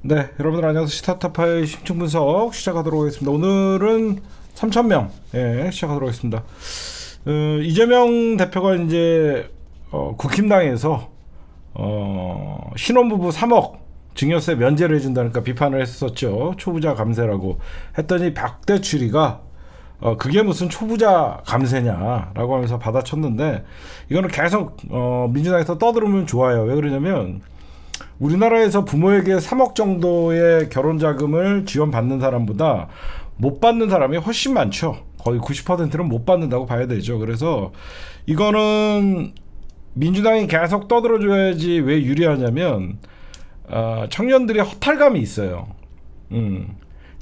네, 여러분들 안녕하세요. 스타트파의 심층 분석 시작하도록 하겠습니다. 오늘은 3,000명 시작하도록 하겠습니다. 이재명 대표가 이제 국힘당에서 신혼부부 3억 증여세 면제를 해준다니까 비판을 했었죠. 초부자 감세라고 했더니 박대출이가 그게 무슨 초부자 감세냐라고 하면서 받아쳤는데, 이거는 계속 민주당에서 떠들으면 좋아요. 왜 그러냐면 우리나라에서 부모에게 3억 정도의 결혼 자금을 지원받는 사람보다 못 받는 사람이 훨씬 많죠. 거의 90%는 못 받는다고 봐야 되죠. 그래서 이거는 민주당이 계속 떠들어줘야지. 왜 유리하냐면 청년들이 허탈감이 있어요.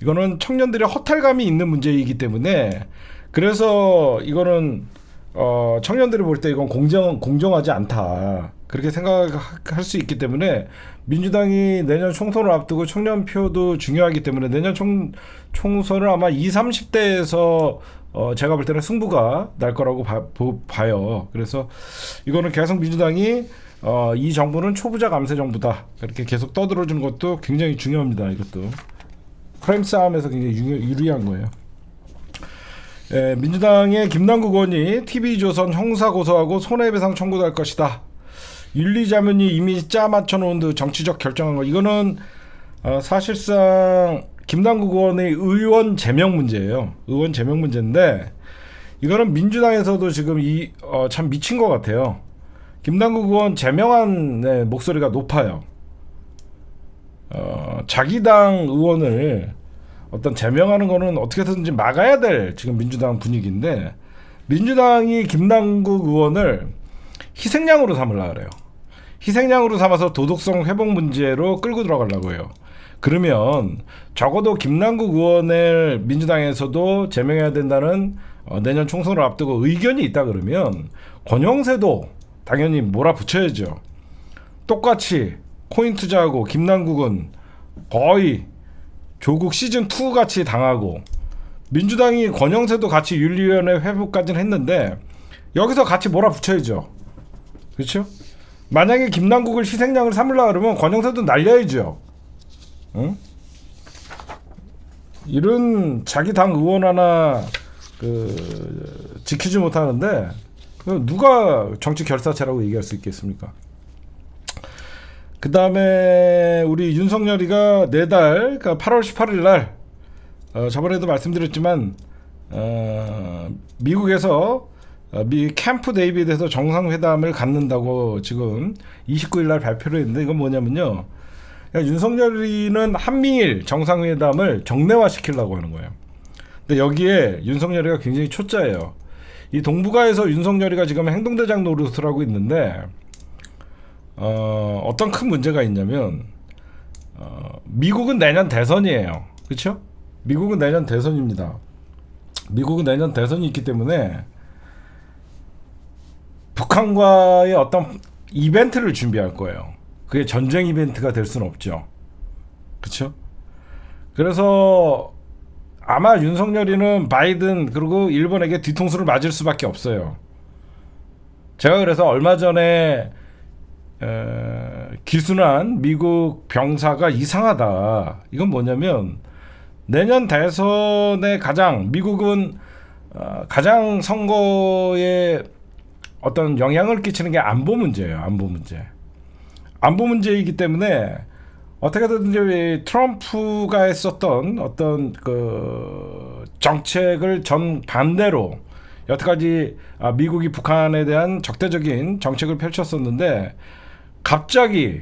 이거는 청년들의 허탈감이 있는 문제이기 때문에, 그래서 이거는 청년들이 볼 때 이건 공정하지 않다, 그렇게 생각할 수 있기 때문에, 민주당이 내년 총선을 앞두고 청년표도 중요하기 때문에 내년 총선을 아마 20, 30대에서 제가 볼 때는 승부가 날 거라고 봐요. 그래서 이거는 계속 민주당이 이 정부는 초부자 감세 정부다, 이렇게 계속 떠들어주는 것도 굉장히 중요합니다. 이것도 프레임 싸움에서 굉장히 유리한 거예요. 민주당의 김남국 의원이 TV조선 형사고소하고 손해배상 청구도 할 것이다. 윤리자문이 이미 짜 맞춰놓은 듯 정치적 결정한 거. 이거는 사실상 김남국 의원의 의원 제명 문제예요. 의원 제명 문제인데, 이거는 민주당에서도 지금 참 미친 것 같아요. 김남국 의원 제명한 목소리가 높아요. 자기 당 의원을 어떤 제명하는 거는 어떻게든지 막아야 될 지금 민주당 분위기인데, 민주당이 김남국 의원을 희생양으로 삼으려고 그래요. 희생양으로 삼아서 도덕성 회복 문제로 끌고 들어가려고 해요. 그러면 적어도 김남국 의원을 민주당에서도 제명해야 된다는 내년 총선을 앞두고 의견이 있다 그러면 권영세도 당연히 몰아붙여야죠. 똑같이 코인 투자하고 김남국은 거의 조국 시즌2 같이 당하고, 민주당이 권영세도 같이 윤리위원회 회부까지는 했는데 여기서 같이 몰아붙여야죠. 그렇죠? 만약에 김남국을 희생양을 삼으려고 그러면 권영세도 날려야죠. 응? 이런 자기 당 의원 하나 지키지 못하는데 누가 정치 결사체라고 얘기할 수 있겠습니까? 그 다음에 우리 윤석열이가 내달, 그러니까 8월 18일 날, 저번에도 말씀드렸지만 미국에서 미 캠프 데이비드에서 정상회담을 갖는다고 지금 29일 날 발표를 했는데, 이건 뭐냐면요, 윤석열이는 한미일 정상회담을 정례화시키려고 하는 거예요. 근데 여기에 윤석열이가 굉장히 초짜예요. 이 동북아에서 윤석열이가 지금 행동대장 노릇을 하고 있는데, 어떤 큰 문제가 있냐면, 미국은 내년 대선이에요. 그렇죠? 미국은 내년 대선입니다. 미국은 내년 대선이 있기 때문에 북한과의 어떤 이벤트를 준비할 거예요. 그게 전쟁 이벤트가 될 수는 없죠. 그렇죠? 그래서 아마 윤석열이는 바이든 그리고 일본에게 뒤통수를 맞을 수밖에 없어요. 제가 그래서 얼마 전에 기순한 미국 병사가 이상하다, 이건 뭐냐면, 내년 대선에 미국은 가장 선거에 어떤 영향을 끼치는 게 안보 문제예요. 안보 문제. 안보 문제이기 때문에 어떻게든지 트럼프가 했었던 어떤 정책을 반대로 여태까지 미국이 북한에 대한 적대적인 정책을 펼쳤었는데, 갑자기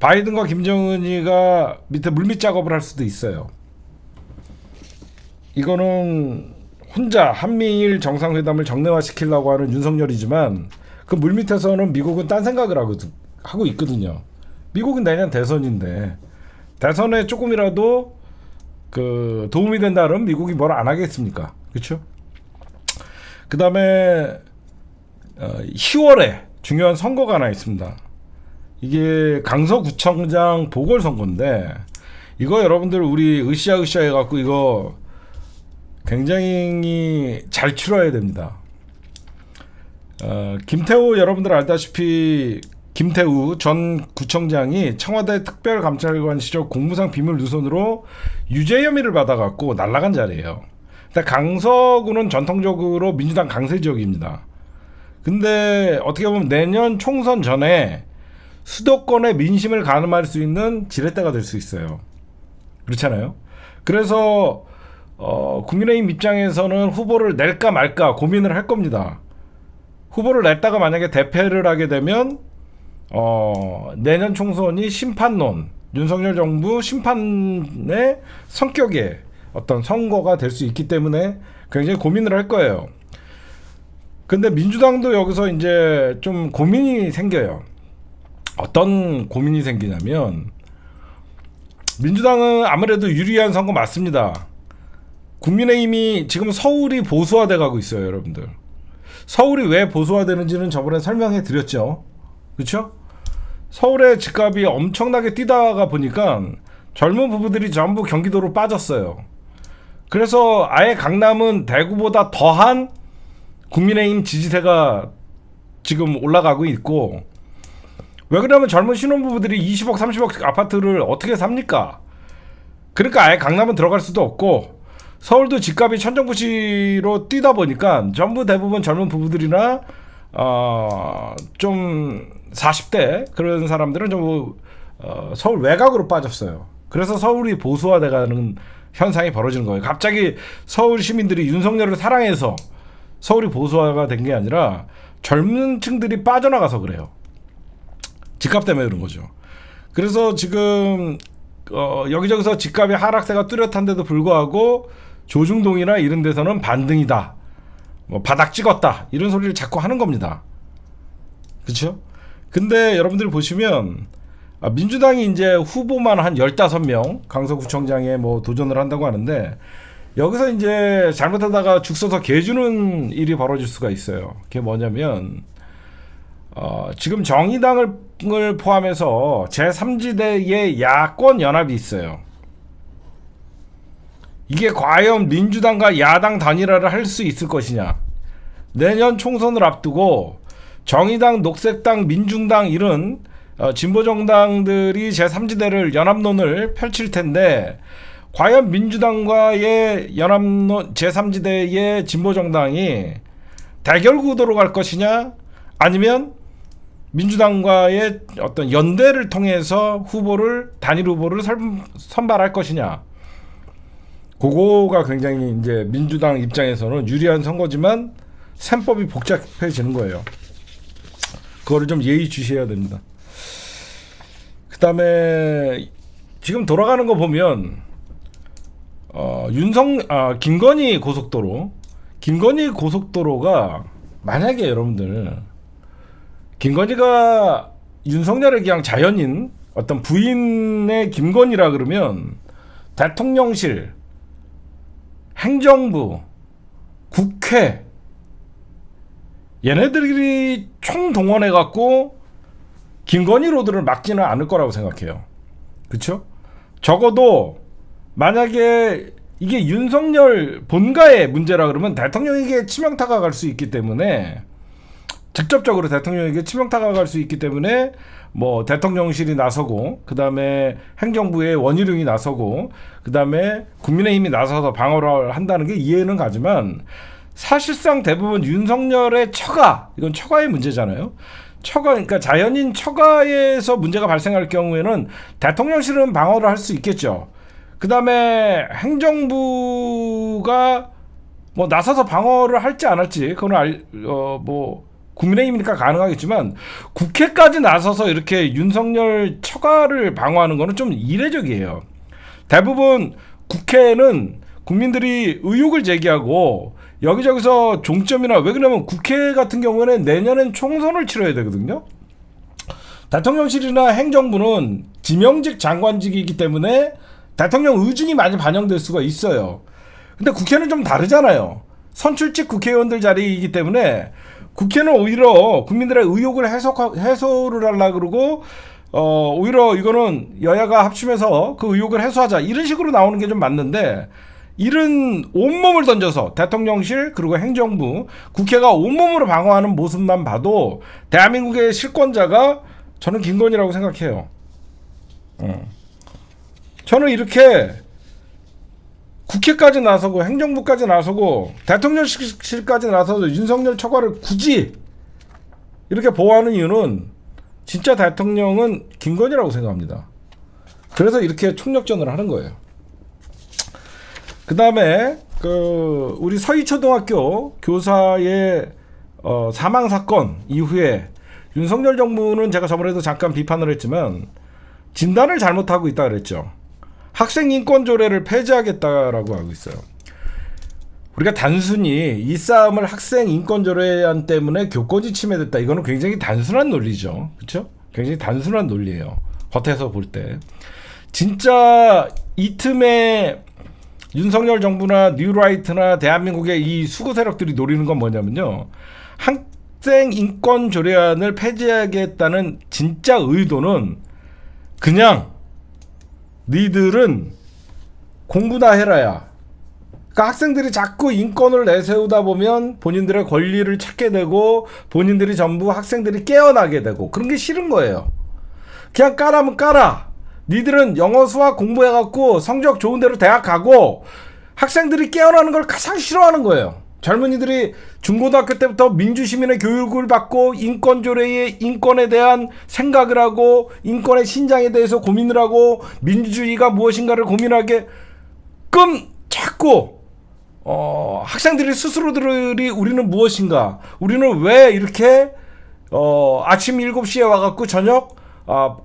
바이든과 김정은이가 밑에 물밑 작업을 할 수도 있어요. 이거는 혼자 한미일 정상회담을 정례화시키려고 하는 윤석열이지만, 그 물밑에서는 미국은 딴 생각을 하고 있거든요. 미국은 내년 대선인데, 대선에 조금이라도 도움이 된다면 미국이 뭘 안 하겠습니까? 그렇죠? 그 다음에 10월에 중요한 선거가 하나 있습니다. 이게 강서구청장 보궐선거인데, 이거 여러분들 우리 으쌰 해갖고 이거 굉장히 잘 치러야 됩니다. 김태호 여러분들 알다시피 김태우 전 구청장이 청와대 특별감찰관 시절 공무상 비밀 누선으로 유죄 혐의를 받아갖고 날아간 자리예요. 강서구는 전통적으로 민주당 강세 지역입니다. 근데 어떻게 보면 내년 총선 전에 수도권의 민심을 가늠할 수 있는 지렛대가 될 수 있어요. 그렇잖아요. 그래서 국민의힘 입장에서는 후보를 낼까 말까 고민을 할 겁니다. 후보를 냈다가 만약에 대패를 하게 되면 내년 총선이 심판론, 윤석열 정부 심판의 성격의 어떤 선거가 될 수 있기 때문에 굉장히 고민을 할 거예요. 근데 민주당도 여기서 이제 좀 고민이 생겨요. 어떤 고민이 생기냐면, 민주당은 아무래도 유리한 선거 맞습니다. 국민의힘이 지금 서울이 보수화돼 가고 있어요, 여러분들. 서울이 왜 보수화되는지는 저번에 설명해 드렸죠. 그렇죠? 서울의 집값이 엄청나게 뛰다가 보니까 젊은 부부들이 전부 경기도로 빠졌어요. 그래서 아예 강남은 대구보다 더한 국민의힘 지지세가 지금 올라가고 있고, 왜 그러냐면 젊은 신혼부부들이 20억 30억 아파트를 어떻게 삽니까? 그러니까 아예 강남은 들어갈 수도 없고, 서울도 집값이 천정부시로 뛰다 보니까 전부 대부분 젊은 부부들이나 좀 40대 그런 사람들은 전부 서울 외곽으로 빠졌어요. 그래서 서울이 보수화돼가는 현상이 벌어지는 거예요. 갑자기 서울 시민들이 윤석열을 사랑해서 서울이 보수화가 된 게 아니라 젊은 층들이 빠져나가서 그래요. 집값 때문에 그런 거죠. 그래서 지금 여기저기서 집값의 하락세가 뚜렷한데도 불구하고 조중동이나 이런 데서는 반등이다, 뭐 바닥 찍었다, 이런 소리를 자꾸 하는 겁니다. 그렇죠? 근데 여러분들이 보시면 민주당이 이제 후보만 한 15명 강서구청장에 뭐 도전을 한다고 하는데, 여기서 이제 잘못하다가 죽 서서 개 주는 일이 벌어질 수가 있어요. 그게 뭐냐면 지금 정의당을 포함해서 제3지대의 야권 연합이 있어요. 이게 과연 민주당과 야당 단일화를 할 수 있을 것이냐. 내년 총선을 앞두고 정의당, 녹색당, 민중당 이런 진보정당들이 제3지대를 연합론을 펼칠 텐데, 과연 민주당과의 연합론 제3지대의 진보정당이 대결 구도로 갈 것이냐, 아니면 민주당과의 어떤 연대를 통해서 단일 후보를 선발할 것이냐. 그거가 굉장히 이제 민주당 입장에서는 유리한 선거지만 셈법이 복잡해지는 거예요. 그거를 좀 예의주시해야 됩니다. 그 다음에 지금 돌아가는 거 보면 김건희 고속도로가 만약에 여러분들 김건희가 윤석열의 그냥 자연인 어떤 부인의 김건희라 그러면 대통령실, 행정부, 국회 얘네들이 총동원해 갖고 김건희 로드를 막지는 않을 거라고 생각해요. 그렇죠? 적어도 만약에 이게 윤석열 본가의 문제라 그러면 대통령에게 치명타가 갈 수 있기 때문에, 직접적으로 대통령에게 치명타가 갈 수 있기 때문에 뭐 대통령실이 나서고, 그 다음에 행정부의 원희룡이 나서고, 그 다음에 국민의힘이 나서서 방어를 한다는 게 이해는 가지만, 사실상 대부분 윤석열의 이건 처가의 문제잖아요. 그러니까 자연인 처가에서 문제가 발생할 경우에는 대통령실은 방어를 할 수 있겠죠. 그 다음에 행정부가 뭐 나서서 방어를 할지 안 할지, 그건 뭐 국민의힘이니까 가능하겠지만, 국회까지 나서서 이렇게 윤석열 처가를 방어하는 거는 좀 이례적이에요. 대부분 국회는 국민들이 의혹을 제기하고 여기저기서 종점이나, 왜 그러냐면 국회 같은 경우에는 내년엔 총선을 치러야 되거든요. 대통령실이나 행정부는 지명직 장관직이기 때문에 대통령 의중이 많이 반영될 수가 있어요. 근데 국회는 좀 다르잖아요. 선출직 국회의원들 자리이기 때문에 국회는 오히려 국민들의 의혹을 해소를 하려고 그러고, 오히려 이거는 여야가 합심해서 그 의혹을 해소하자, 이런 식으로 나오는 게 좀 맞는데, 이런 온몸을 던져서 대통령실 그리고 행정부, 국회가 온몸으로 방어하는 모습만 봐도 대한민국의 실권자가 저는 김건희라고 생각해요. 저는 이렇게 국회까지 나서고 행정부까지 나서고 대통령실까지 나서서 윤석열 처가를 굳이 이렇게 보호하는 이유는 진짜 대통령은 김건희라고 생각합니다. 그래서 이렇게 총력전을 하는 거예요. 그 다음에 우리 서희초등학교 교사의 사망 사건 이후에 윤석열 정부는 제가 저번에도 잠깐 비판을 했지만 진단을 잘못하고 있다 그랬죠. 학생 인권 조례를 폐지하겠다라고 하고 있어요. 우리가 단순히 이 싸움을 학생 인권 조례안 때문에 교권이 침해됐다. 이거는 굉장히 단순한 논리죠. 그렇죠? 굉장히 단순한 논리예요. 겉에서 볼 때. 진짜 이 틈에 윤석열 정부나 뉴라이트나 대한민국의 이 수구 세력들이 노리는 건 뭐냐면요. 학생 인권 조례안을 폐지하겠다는 진짜 의도는 그냥 니들은 공부나 해라야. 그러니까 학생들이 자꾸 인권을 내세우다 보면 본인들의 권리를 찾게 되고 본인들이 전부 학생들이 깨어나게 되고 그런 게 싫은 거예요. 그냥 까라면 까라. 니들은 영어 수학 공부해갖고 성적 좋은 데로 대학 가고 학생들이 깨어나는 걸 가장 싫어하는 거예요. 젊은이들이 중고등학교 때부터 민주시민의 교육을 받고 인권조례의 인권에 대한 생각을 하고 인권의 신장에 대해서 고민을 하고 민주주의가 무엇인가를 고민하게 자꾸 학생들이 스스로들이 우리는 무엇인가 우리는 왜 이렇게 아침 7시에 와갖고 저녁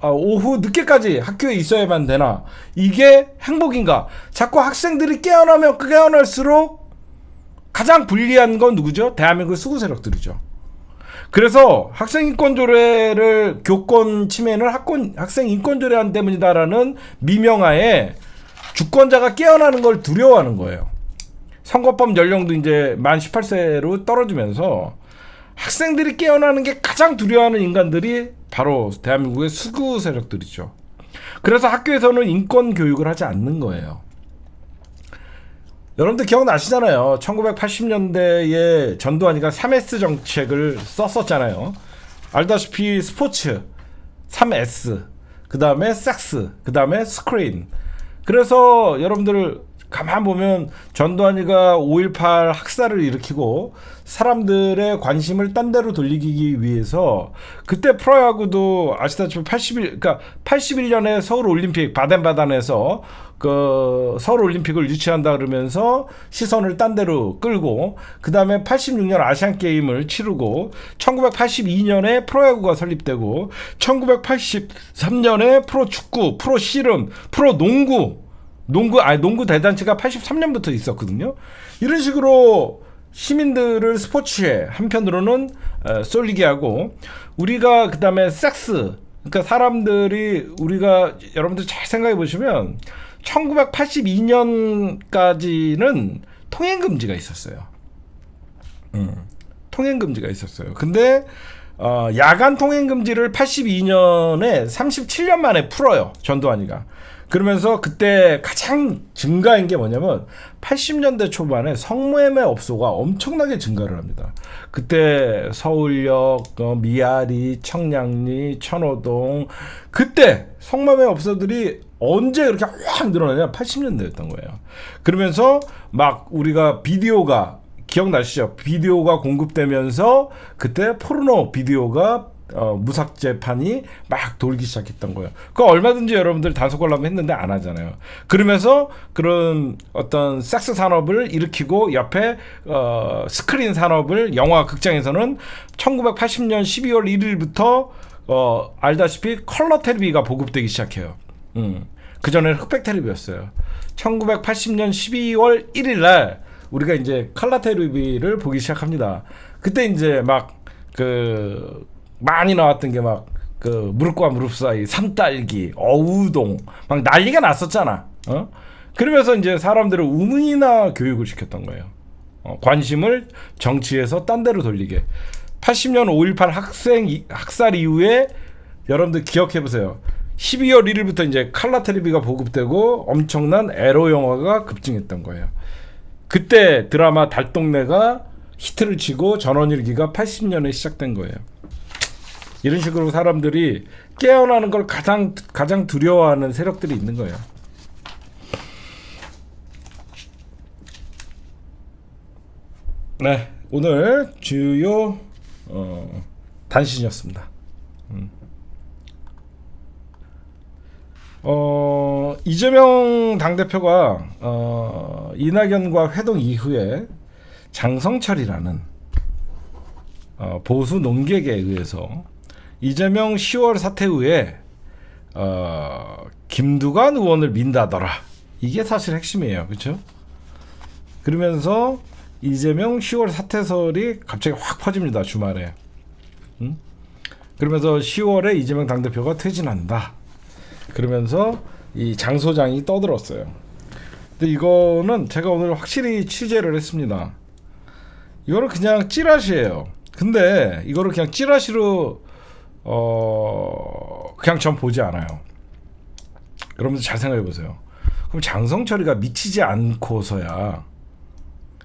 오후 늦게까지 학교에 있어야만 되나 이게 행복인가 자꾸 학생들이 깨어나면 깨어날수록 가장 불리한 건 누구죠? 대한민국 수구 세력들이죠. 그래서 학생인권조례를 교권 침해는 학생인권조례안 때문이다라는 미명하에 주권자가 깨어나는 걸 두려워하는 거예요. 선거법 연령도 이제 만 18세로 떨어지면서 학생들이 깨어나는 게 가장 두려워하는 인간들이 바로 대한민국의 수구 세력들이죠. 그래서 학교에서는 인권 교육을 하지 않는 거예요. 여러분들 기억나시잖아요. 1980년대에 전두환이가 3S 정책을 썼었잖아요. 알다시피 스포츠 3S, 그 다음에 섹스, 그 다음에 스크린. 그래서 여러분들 가만 보면 전두환이가 5.18 학살을 일으키고 사람들의 관심을 딴 데로 돌리기 위해서 그때 프로야구도 아시다시피 81년에 서울올림픽 바덴바단에서 그 서울올림픽을 유치한다 그러면서 시선을 딴 데로 끌고 그 다음에 86년 아시안게임을 치르고 1982년에 프로야구가 설립되고 1983년에 프로축구, 프로씨름, 프로농구 농구 대잔치가 83년부터 있었거든요. 이런 식으로 시민들을 스포츠에 한편으로는 쏠리게 하고 우리가 그 다음에 섹스 그러니까 사람들이 우리가 여러분들 잘 생각해 보시면 1982년까지는 통행금지가 있었어요. 통행금지가 있었어요. 근데 야간 통행금지를 82년에 37년 만에 풀어요. 전두환이가. 그러면서 그때 가장 증가한 게 뭐냐면 80년대 초반에 성매매 업소가 엄청나게 증가를 합니다. 그때 서울역, 미아리, 청량리, 천호동 그때 성매매 업소들이 언제 그렇게 확 늘어나냐 80년대였던 거예요. 그러면서 막 우리가 비디오가 기억나시죠? 비디오가 공급되면서 그때 포르노 비디오가 무삭제판이 막 돌기 시작했던 거예요. 그거 얼마든지 여러분들 단속 관람 했는데 안 하잖아요. 그러면서 그런 어떤 섹스 산업을 일으키고 옆에 스크린 산업을 영화 극장에서는 1980년 12월 1일부터 알다시피 컬러 텔레비가 보급되기 시작해요. 그전에는 흑백 텔레비였어요. 1980년 12월 1일 날 우리가 이제 컬러 텔레비를 보기 시작합니다. 그때 이제 막 많이 나왔던 게 막 무릎과 무릎 사이 산딸기, 어우동 막 난리가 났었잖아. 그러면서 이제 사람들을 우문이나 교육을 시켰던 거예요. 관심을 정치에서 딴 데로 돌리게. 80년 5.18 학살 이후에 여러분들 기억해 보세요. 12월 1일부터 이제 칼라 텔레비가 보급되고 엄청난 에로 영화가 급증했던 거예요. 그때 드라마 달동네가 히트를 치고 전원일기가 80년에 시작된 거예요. 이런 식으로 사람들이 깨어나는 걸 가장 두려워하는 세력들이 있는 거예요. 네, 오늘 주요 단신이었습니다. 이재명 당대표가 이낙연과 회동 이후에 장성철이라는 보수 농객에 의해서 이재명 10월 사태 후에 김두관 의원을 민다더라. 이게 사실 핵심이에요. 그렇죠? 그러면서 이재명 10월 사태설이 갑자기 확 퍼집니다. 주말에. 그러면서 10월에 이재명 당대표가 퇴진한다. 그러면서 이 장 소장이 떠들었어요. 근데 이거는 제가 오늘 확실히 취재를 했습니다. 이거는 그냥 찌라시예요. 근데 이거를 그냥 찌라시로 그냥 전 보지 않아요. 그러면서 잘 생각해 보세요. 그럼 장성철이가 미치지 않고서야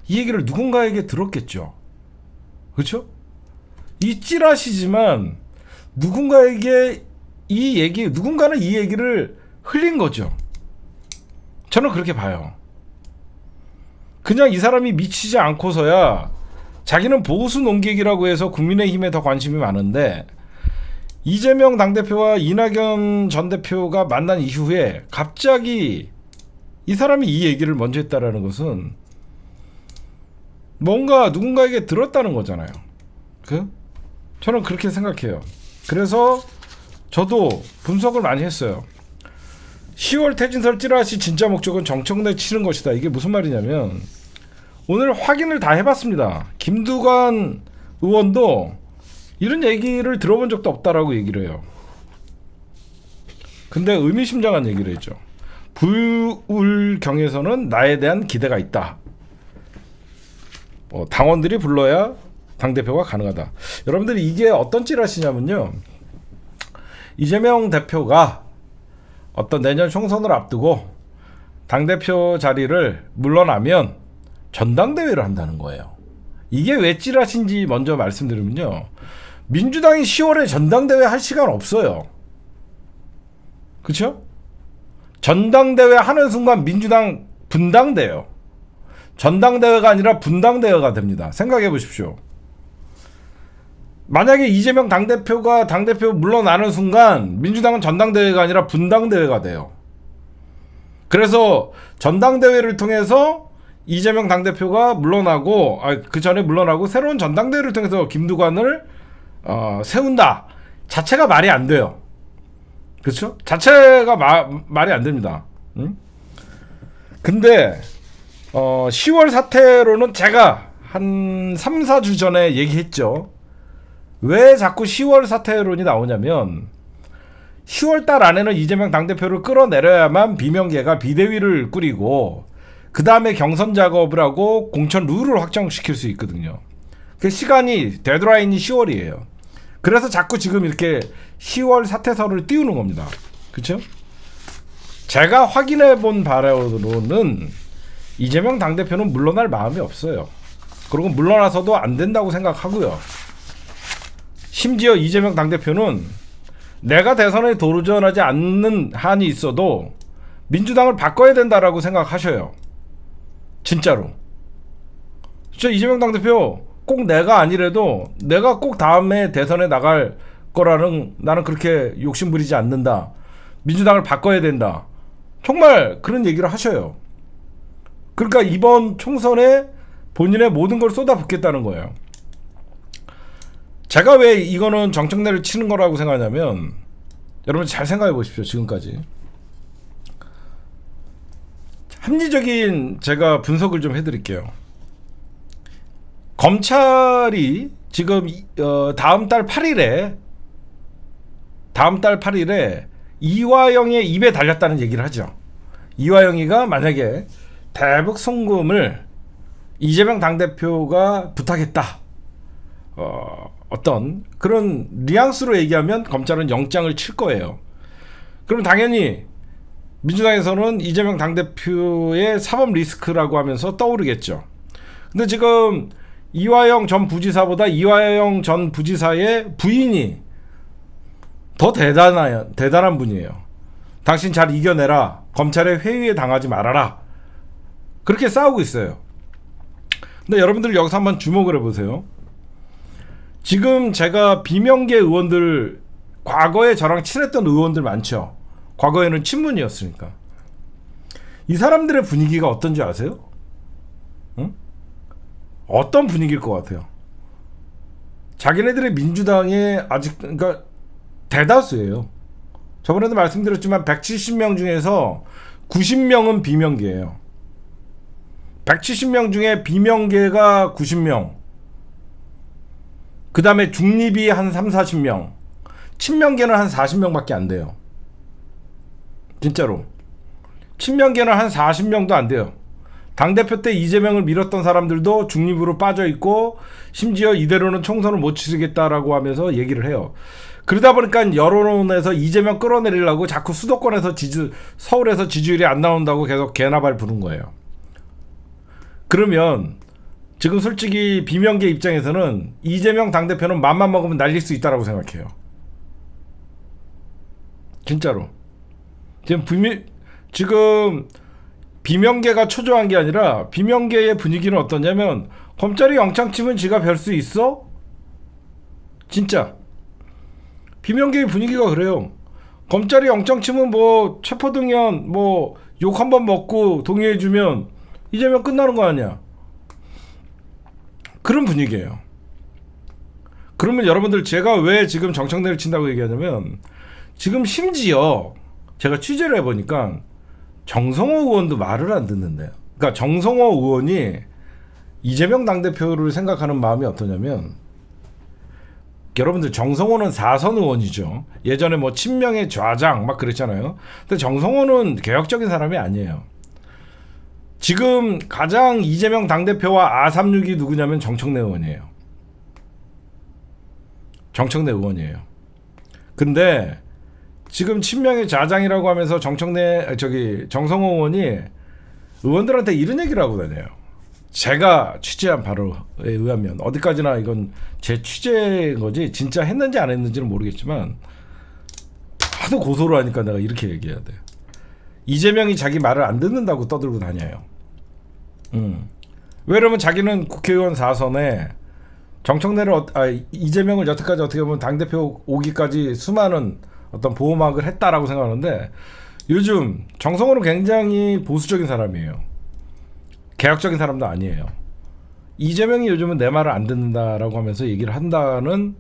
이 얘기를 누군가에게 들었겠죠. 그렇죠? 이 찌라시지만 누군가는 이 얘기를 흘린 거죠. 저는 그렇게 봐요. 그냥 이 사람이 미치지 않고서야 자기는 보수 농객이라고 해서 국민의힘에 더 관심이 많은데 이재명 당대표와 이낙연 전 대표가 만난 이후에 갑자기 이 사람이 이 얘기를 먼저 했다라는 것은 뭔가 누군가에게 들었다는 거잖아요. 저는 그렇게 생각해요. 그래서 저도 분석을 많이 했어요. 10월 퇴진설 찌라시 진짜 목적은 정청래 치는 것이다. 이게 무슨 말이냐면 오늘 확인을 다 해봤습니다. 김두관 의원도 이런 얘기를 들어본 적도 없다라고 얘기를 해요. 근데 의미심장한 얘기를 했죠. 부울경에서는 나에 대한 기대가 있다. 당원들이 불러야 당대표가 가능하다. 여러분들이 이게 어떤 찌라시냐면요. 이재명 대표가 어떤 내년 총선을 앞두고 당대표 자리를 물러나면 전당대회를 한다는 거예요. 이게 왜 찌라시인지 먼저 말씀드리면요. 민주당이 10월에 전당대회 할 시간 없어요. 그렇죠? 전당대회 하는 순간 민주당 분당돼요. 전당대회가 아니라 분당대회가 됩니다. 생각해 보십시오. 만약에 이재명 당대표가 당대표 물러나는 순간 민주당은 전당대회가 아니라 분당대회가 돼요. 그래서 전당대회를 통해서 이재명 당대표가 물러나고 그 전에 물러나고 새로운 전당대회를 통해서 김두관을 세운다 자체가 말이 안 돼요. 그렇죠? 자체가 말이 안 됩니다. 근데 10월 사태로는 제가 한 3, 4주 전에 얘기했죠. 왜 자꾸 10월 사태론이 나오냐면 10월 달 안에는 이재명 당대표를 끌어내려야만 비명계가 비대위를 꾸리고 그 다음에 경선 작업을 하고 공천 룰을 확정시킬 수 있거든요. 그 시간이 데드라인이 10월이에요. 그래서 자꾸 지금 이렇게 10월 사태설을 띄우는 겁니다. 그렇죠? 제가 확인해 본 바로는 이재명 당대표는 물러날 마음이 없어요. 그리고 물러나서도 안 된다고 생각하고요. 심지어 이재명 당대표는 내가 대선에 도전하지 않는 한이 있어도 민주당을 바꿔야 된다라고 생각하셔요. 진짜로. 진짜 이재명 당대표 꼭 내가 아니래도 내가 꼭 다음에 대선에 나갈 거라는 나는 그렇게 욕심부리지 않는다. 민주당을 바꿔야 된다. 정말 그런 얘기를 하셔요. 그러니까 이번 총선에 본인의 모든 걸 쏟아붓겠다는 거예요. 제가 왜 이거는 정청래를 치는 거라고 생각하냐면 여러분 잘 생각해 보십시오. 지금까지 합리적인 제가 분석을 좀 해드릴게요. 검찰이 지금 다음 달 8일에 이화영의 입에 달렸다는 얘기를 하죠. 이화영이가 만약에 대북 송금을 이재명 당대표가 부탁했다. 어떤 그런 뉘앙스로 얘기하면 검찰은 영장을 칠 거예요. 그럼 당연히 민주당에서는 이재명 당대표의 사법 리스크라고 하면서 떠오르겠죠. 근데 지금 이화영 전 부지사보다 이화영 전 부지사의 부인이 더 대단한 분이에요. 당신 잘 이겨내라. 검찰의 회유에 당하지 말아라. 그렇게 싸우고 있어요. 근데 여러분들 여기서 한번 주목을 해보세요. 지금 제가 비명계 의원들, 과거에 저랑 친했던 의원들 많죠. 과거에는 친문이었으니까. 이 사람들의 분위기가 어떤지 아세요? 응? 어떤 분위기일 것 같아요? 자기네들의 민주당에 아직, 그러니까 대다수예요. 저번에도 말씀드렸지만 170명 중에서 90명은 비명계예요. 170명 중에 비명계가 90명, 그 다음에 중립이 한 3, 40명, 친명계는 한 40명밖에 안 돼요. 진짜로. 친명계는 한 40명도 안 돼요. 당대표 때 이재명을 밀었던 사람들도 중립으로 빠져있고, 심지어 이대로는 총선을 못 치르겠다라고 하면서 얘기를 해요. 그러다 보니까 여론에서 이재명 끌어내리려고 자꾸 수도권에서 서울에서 지지율이 안 나온다고 계속 개나발 부른 거예요. 그러면 지금 솔직히 비명계 입장에서는 이재명 당대표는 맘만 먹으면 날릴 수 있다라고 생각해요. 진짜로. 지금 비명계가 초조한 게 아니라 비명계의 분위기는 어떠냐면, 검찰이 영장 치면 지가 별 수 있어? 진짜 비명계의 분위기가 그래요. 검찰이 영장 치면 뭐 체포동의안 뭐 욕 한번 먹고 동의해주면 이재명 끝나는 거 아니야. 그런 분위기예요. 그러면 여러분들, 제가 왜 지금 정청래를 친다고 얘기하냐면, 지금 심지어 제가 취재를 해보니까 정성호 의원도 말을 안 듣는데요. 그러니까 정성호 의원이 이재명 당대표를 생각하는 마음이 어떠냐면, 여러분들 정성호는 4선 의원이죠. 예전에 뭐 친명의 좌장 막 그랬잖아요. 근데 정성호는 개혁적인 사람이 아니에요. 지금 가장 이재명 당대표와 아삼육이 누구냐면 정청래 의원이에요. 정청래 의원이에요. 근데 지금 친명의 좌장이라고 하면서 정성호 의원이 의원들한테 이런 얘기를 하고 다녀요. 제가 취재한 바로에 의하면, 어디까지나 이건 제 취재인 거지 진짜 했는지 안 했는지는 모르겠지만, 하도 고소를 하니까 내가 이렇게 얘기해야 돼. 이재명이 자기 말을 안 듣는다고 떠들고 다녀요. 왜냐면 자기는 국회의원 4선에 이재명을 여태까지 어떻게 보면 당대표 오기까지 수많은 어떤 보호막을 했다라고 생각하는데, 요즘 정성호는 굉장히 보수적인 사람이에요. 개혁적인 사람도 아니에요. 이재명이 요즘은 내 말을 안 듣는다라고 하면서 얘기를 한다는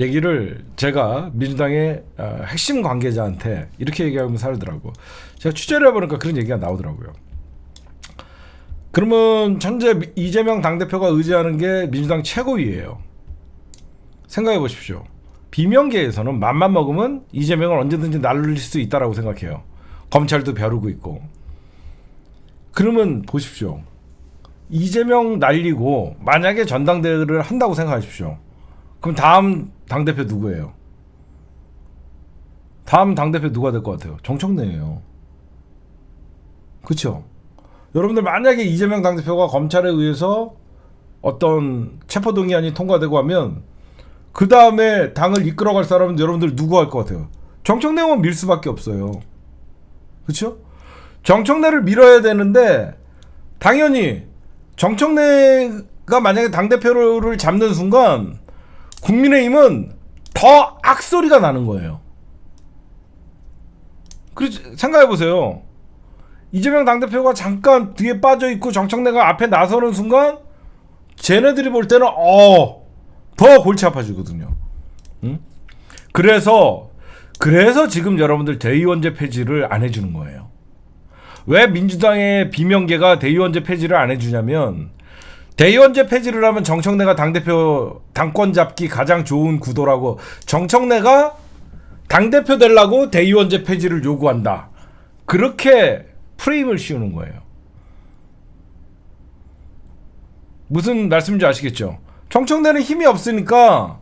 얘기를 제가 민주당의 핵심 관계자한테 이렇게 얘기하면서 하더라고. 제가 취재를 해보니까 그런 얘기가 나오더라고요. 그러면 현재 이재명 당대표가 의지하는 게 민주당 최고위예요. 생각해 보십시오. 비명계에서는 맘만 먹으면 이재명을 언제든지 날릴 수 있다라고 생각해요. 검찰도 벼르고 있고. 그러면 보십시오. 이재명 날리고 만약에 전당대회를 한다고 생각하십시오. 그럼 다음 당대표 누구예요? 다음 당대표 누가 될 것 같아요? 정청래예요. 그렇죠? 여러분들, 만약에 이재명 당대표가 검찰에 의해서 어떤 체포동의안이 통과되고 하면 그 다음에 당을 이끌어갈 사람은 여러분들 누구 할 것 같아요? 정청래 의원 밀 수밖에 없어요. 그렇죠? 정청래를 밀어야 되는데, 당연히 정청래가 만약에 당대표를 잡는 순간 국민의힘은 더 악소리가 나는 거예요. 생각해보세요. 이재명 당대표가 잠깐 뒤에 빠져있고 정청래가 앞에 나서는 순간 쟤네들이 볼 때는 더 골치 아파지거든요. 응? 그래서 지금 여러분들 대의원제 폐지를 안 해주는 거예요. 왜 민주당의 비명계가 대의원제 폐지를 안 해주냐면, 대의원제 폐지를 하면 정청래가 당대표 당권 잡기 가장 좋은 구도라고, 정청래가 당대표 되려고 대의원제 폐지를 요구한다, 그렇게 프레임을 씌우는 거예요. 무슨 말씀인지 아시겠죠? 정청래는 힘이 없으니까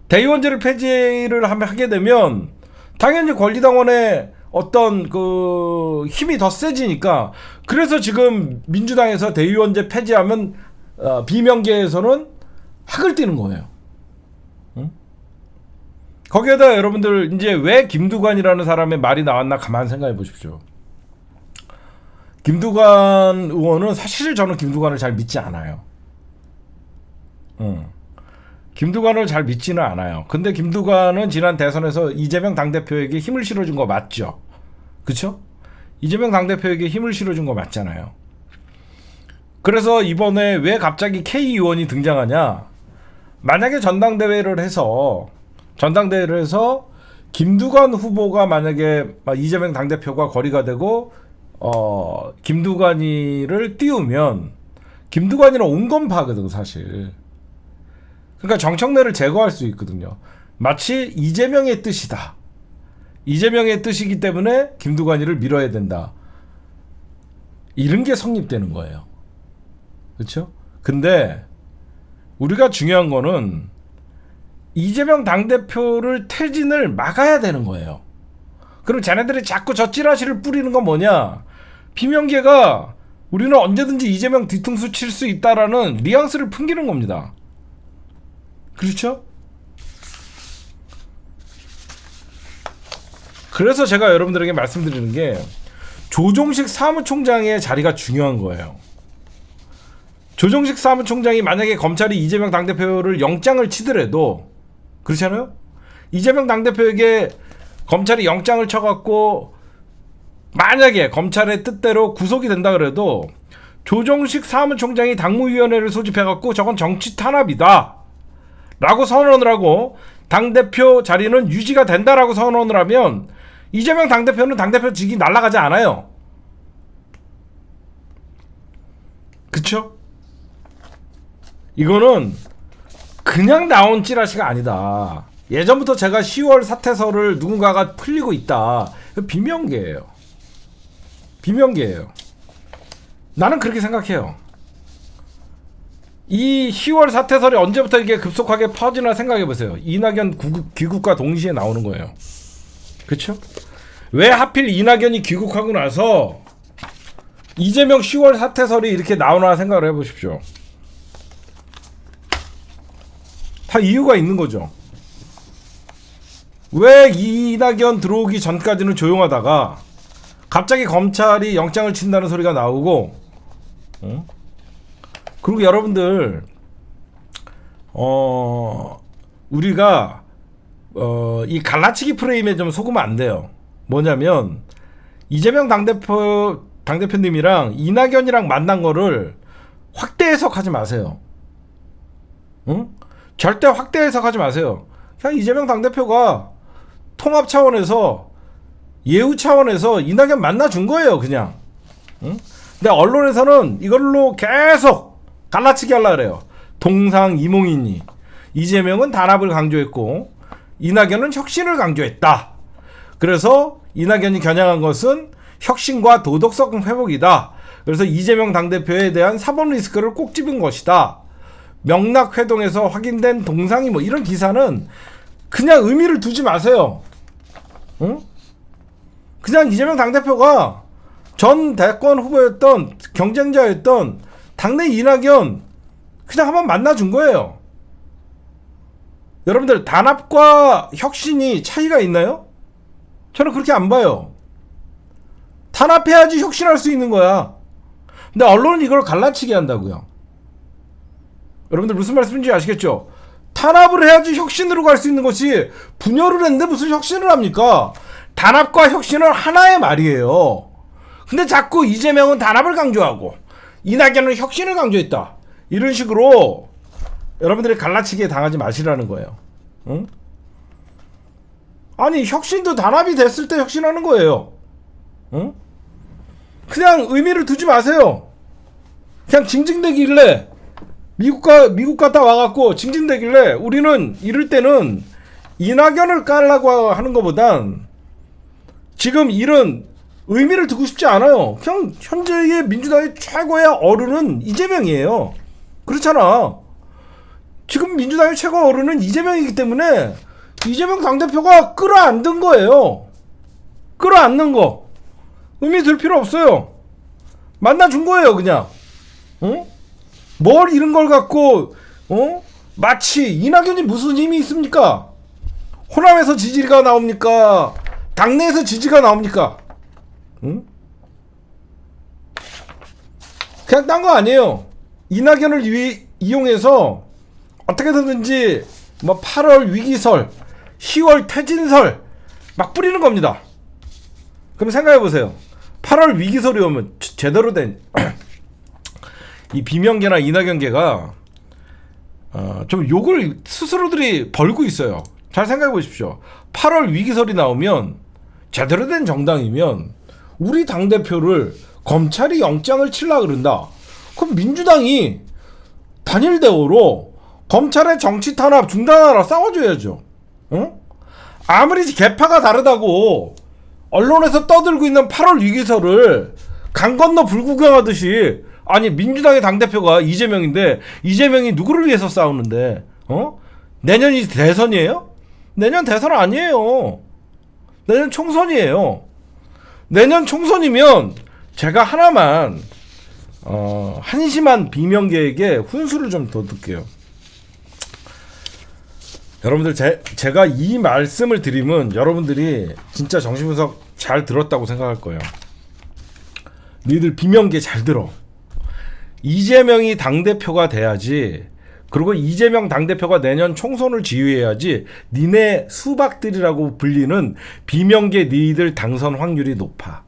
대의원제를 폐지를 하게 되면 당연히 권리당원의 어떤 그 힘이 더 세지니까, 그래서 지금 민주당에서 대의원제 폐지하면 비명계에서는 학을 띄는 거예요. 응? 거기에다 여러분들 이제 왜 김두관이라는 사람의 말이 나왔나 가만 생각해 보십시오. 김두관 의원은 사실 저는 김두관을 잘 믿지 않아요. 김두관을 잘 믿지는 않아요. 근데 김두관은 지난 대선에서 이재명 당대표에게 힘을 실어준 거 맞죠? 그쵸? 이재명 당대표에게 힘을 실어준 거 맞잖아요. 그래서 이번에 왜 갑자기 K 의원이 등장하냐? 만약에 전당대회를 해서 김두관 후보가 만약에 이재명 당대표가 거리가 되고 김두관이를 띄우면 김두관이는 온건파거든 사실. 그러니까 정청래를 제거할 수 있거든요. 마치 이재명의 뜻이다. 이재명의 뜻이기 때문에 김두관이를 밀어야 된다. 이런 게 성립되는 거예요. 그렇죠? 근데 우리가 중요한 거는 이재명 당대표를 퇴진을 막아야 되는 거예요. 그럼 쟤네들이 자꾸 저 찌라시를 뿌리는 건 뭐냐? 비명계가 우리는 언제든지 이재명 뒤통수 칠 수 있다라는 뉘앙스를 풍기는 겁니다. 그렇죠? 그래서 제가 여러분들에게 말씀드리는 게 조정식 사무총장의 자리가 중요한 거예요. 조정식 사무총장이 만약에 검찰이 이재명 당대표를 영장을 치더라도 그렇잖아요? 이재명 당대표에게 검찰이 영장을 쳐갖고 만약에 검찰의 뜻대로 구속이 된다 그래도 조정식 사무총장이 당무위원회를 소집해갖고 저건 정치 탄압이다 라고 선언을 하고 당대표 자리는 유지가 된다라고 선언을 하면 이재명 당대표는 당대표직이 날아가지 않아요. 그쵸? 이거는 그냥 나온 찌라시가 아니다. 예전부터 제가 10월 사퇴서를 누군가가 풀리고 있다. 비명계예요. 비명계예요. 나는 그렇게 생각해요. 이 10월 사퇴설이 언제부터 이게 급속하게 퍼지나 생각해보세요. 이낙연 귀국과 동시에 나오는 거예요. 그쵸? 왜 하필 이낙연이 귀국하고 나서 이재명 10월 사퇴설이 이렇게 나오나 생각을 해보십시오. 다 이유가 있는 거죠. 왜 이낙연 들어오기 전까지는 조용하다가 갑자기 검찰이 영장을 친다는 소리가 나오고 그리고 여러분들 우리가 이 갈라치기 프레임에 좀 속으면 안 돼요. 뭐냐면 이재명 당대표님이랑 이낙연이랑 만난 거를 확대 해석하지 마세요. 절대 확대 해석하지 마세요. 그냥 이재명 당대표가 통합 차원에서 예우 차원에서 이낙연 만나준 거예요. 그냥. 근데 언론에서는 이걸로 계속 갈라치기 하려고 그래요. 동상 이몽이니 이재명은 단합을 강조했고 이낙연은 혁신을 강조했다. 그래서 이낙연이 겨냥한 것은 혁신과 도덕성 회복이다. 그래서 이재명 당대표에 대한 사법 리스크를 꼭 집은 것이다. 명락회동에서 확인된 동상이 뭐 이런 기사는 그냥 의미를 두지 마세요. 그냥 이재명 당대표가 전 대권 후보였던 경쟁자였던 당내 이낙연 그냥 한번 만나준 거예요. 여러분들 단합과 혁신이 차이가 있나요? 저는 그렇게 안 봐요. 단합해야지 혁신할 수 있는 거야. 근데 언론은 이걸 갈라치기 한다고요. 여러분들 무슨 말씀인지 아시겠죠? 단합을 해야지 혁신으로 갈 수 있는 것이 분열을 했는데 무슨 혁신을 합니까? 단합과 혁신은 하나의 말이에요. 근데 자꾸 이재명은 단합을 강조하고 이낙연은 혁신을 강조했다. 이런 식으로 여러분들이 갈라치기에 당하지 마시라는 거예요. 응? 아니 혁신도 단합이 됐을 때 혁신하는 거예요. 응? 그냥 의미를 두지 마세요. 그냥 징징대길래 미국 갔다 와갖고 징징대길래 우리는 이럴 때는 이낙연을 깔라고 하는 것보단 지금 이런 의미를 두고 싶지 않아요. 그냥 현재의 민주당의 최고의 어른은 이재명이에요. 그렇잖아. 지금 민주당의 최고 어른은 이재명이기 때문에 이재명 당대표가 끌어안는 거예요. 끌어안는 거. 의미 들 필요 없어요. 만나준 거예요, 그냥. 응? 뭘 이런 걸 갖고, 마치 이낙연이 무슨 힘이 있습니까? 호남에서 지지가 나옵니까? 당내에서 지지가 나옵니까? 응? 그냥 딴 거 아니에요. 이낙연을 이용해서 어떻게든지 뭐 8월 위기설, 10월 퇴진설 막 뿌리는 겁니다. 그럼 생각해보세요. 8월 위기설이 오면 제대로 된 이 비명계나 이낙연계가 좀 욕을 스스로들이 벌고 있어요. 잘 생각해보십시오. 8월 위기설이 나오면 제대로 된 정당이면 우리 당대표를 검찰이 영장을 치려고 그런다. 그럼 민주당이 단일 대우로 검찰의 정치 탄압 중단하라 싸워줘야죠. 응? 아무리 계파가 다르다고 언론에서 떠들고 있는 8월 위기설을 강 건너 불구경하듯이, 아니 민주당의 당대표가 이재명인데 이재명이 누구를 위해서 싸우는데 내년이 대선이에요? 내년 대선 아니에요. 내년 총선이에요. 내년 총선이면 제가 하나만 한심한 비명계에게 훈수를 좀 더 듣게요. 여러분들 제가 이 말씀을 드리면 여러분들이 진짜 정신분석 잘 들었다고 생각할 거예요. 니들 비명계 잘 들어. 이재명이 당대표가 돼야지, 그리고 이재명 당대표가 내년 총선을 지휘해야지 니네 수박들이라고 불리는 비명계 니들 당선 확률이 높아.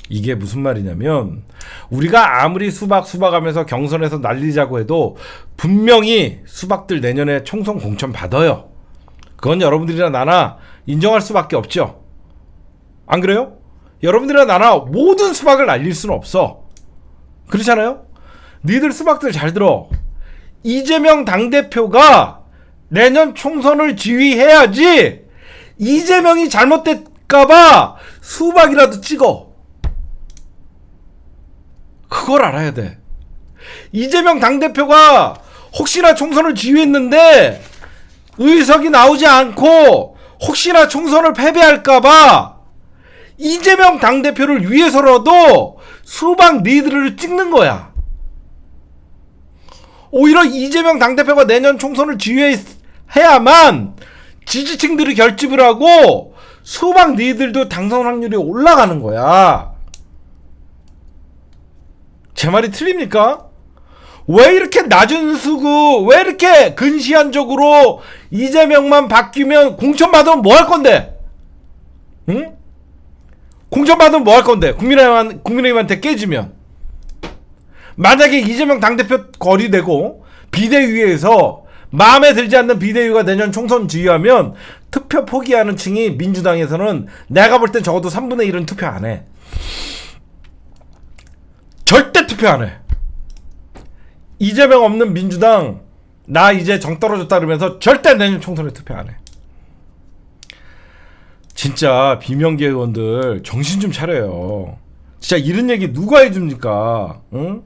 이게 무슨 말이냐면, 우리가 아무리 수박하면서 경선에서 날리자고 해도 분명히 수박들 내년에 총선 공천 받아요. 그건 여러분들이나 나나 인정할 수밖에 없죠. 안 그래요? 여러분들이나 나나 모든 수박을 날릴 수는 없어. 그렇잖아요? 니들 수박들 잘 들어. 이재명 당대표가 내년 총선을 지휘해야지 이재명이 잘못될까봐 수박이라도 찍어. 그걸 알아야 돼. 이재명 당대표가 혹시나 총선을 지휘했는데 의석이 나오지 않고 혹시나 총선을 패배할까봐 이재명 당대표를 위해서라도 수박 니들을 찍는 거야. 오히려 이재명 당대표가 내년 총선을 지휘해야만 지지층들이 결집을 하고 수박 니들도 당선 확률이 올라가는 거야. 제 말이 틀립니까? 왜 이렇게 낮은 수구, 왜 이렇게 근시안적으로 이재명만 바뀌면 공천 받으면 뭐 할 건데? 응? 공천 받으면 뭐 할 건데? 국민의힘한테 깨지면. 만약에 이재명 당대표 거리되고 비대위에서 마음에 들지 않는 비대위가 내년 총선 지휘하면 투표 포기하는 층이 민주당에서는 내가 볼 땐 적어도 3분의 1은 투표 안 해. 절대 투표 안 해. 이재명 없는 민주당 나 이제 정 떨어졌다 그러면서 절대 내년 총선에 투표 안 해. 진짜 비명계 의원들 정신 좀 차려요. 진짜 이런 얘기 누가 해줍니까? 응?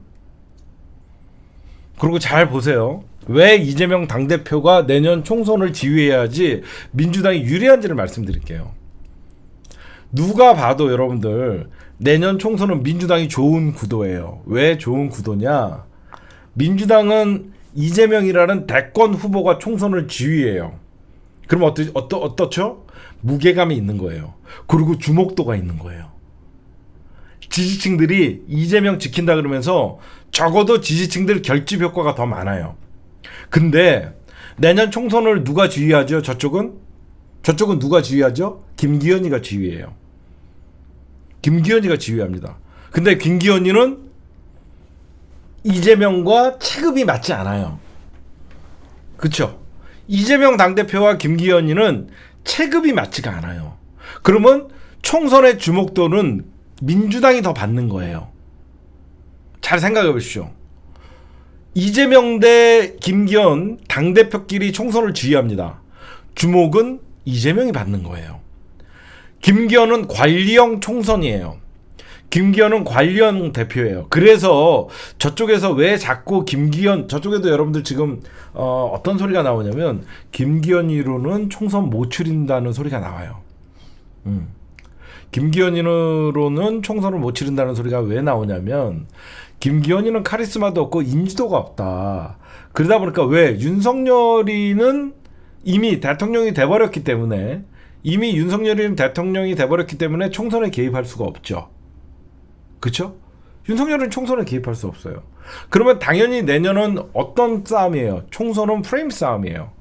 그리고 잘 보세요. 왜 이재명 당대표가 내년 총선을 지휘해야지 민주당이 유리한지를 말씀드릴게요. 누가 봐도 여러분들 내년 총선은 민주당이 좋은 구도예요. 왜 좋은 구도냐? 민주당은 이재명이라는 대권 후보가 총선을 지휘해요. 그럼 어떻죠? 무게감이 있는 거예요. 그리고 주목도가 있는 거예요. 지지층들이 이재명 지킨다 그러면서 적어도 지지층들 결집 효과가 더 많아요. 근데 내년 총선을 누가 지휘하죠? 저쪽은 누가 지휘하죠? 김기현이가 지휘해요. 김기현이가 지휘합니다. 근데 김기현이는 이재명과 체급이 맞지 않아요. 그쵸? 이재명 당대표와 김기현이는 체급이 맞지가 않아요. 그러면 총선의 주목도는 민주당이 더 받는 거예요. 잘 생각해 보십시오. 이재명 대 김기현 당대표끼리 총선을 지휘합니다. 주목은 이재명이 받는 거예요. 김기현은 관리형 총선이에요. 김기현은 관리형 대표예요. 그래서 저쪽에서 왜 자꾸 김기현, 저쪽에도 여러분들 지금 어떤 소리가 나오냐면 김기현이로는 총선 못 치른다는 소리가 나와요. 김기현이로는 총선을 못 치른다는 소리가 왜 나오냐면 김기현이는 카리스마도 없고 인지도가 없다. 그러다 보니까 왜 윤석열이는 이미 대통령이 돼버렸기 때문에 이미 윤석열이 대통령이 돼버렸기 때문에 총선에 개입할 수가 없죠. 그렇죠? 윤석열은 총선에 개입할 수 없어요. 그러면 당연히 내년은 어떤 싸움이에요? 총선은 프레임 싸움이에요.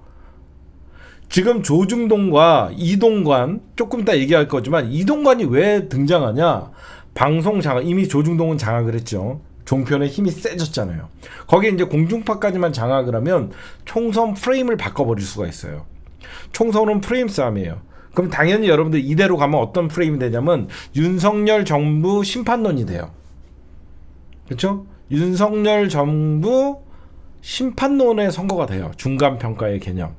지금 조중동과 이동관 조금 이따 얘기할 거지만 이동관이 왜 등장하냐? 방송 장악, 이미 조중동은 장악을 했죠. 종편의 힘이 세졌잖아요. 거기에 이제 공중파까지만 장악을 하면 총선 프레임을 바꿔버릴 수가 있어요. 총선은 프레임 싸움이에요. 그럼 당연히 여러분들 이대로 가면 어떤 프레임이 되냐면 윤석열 정부 심판론이 돼요. 그렇죠? 윤석열 정부 심판론의 선거가 돼요. 중간평가의 개념.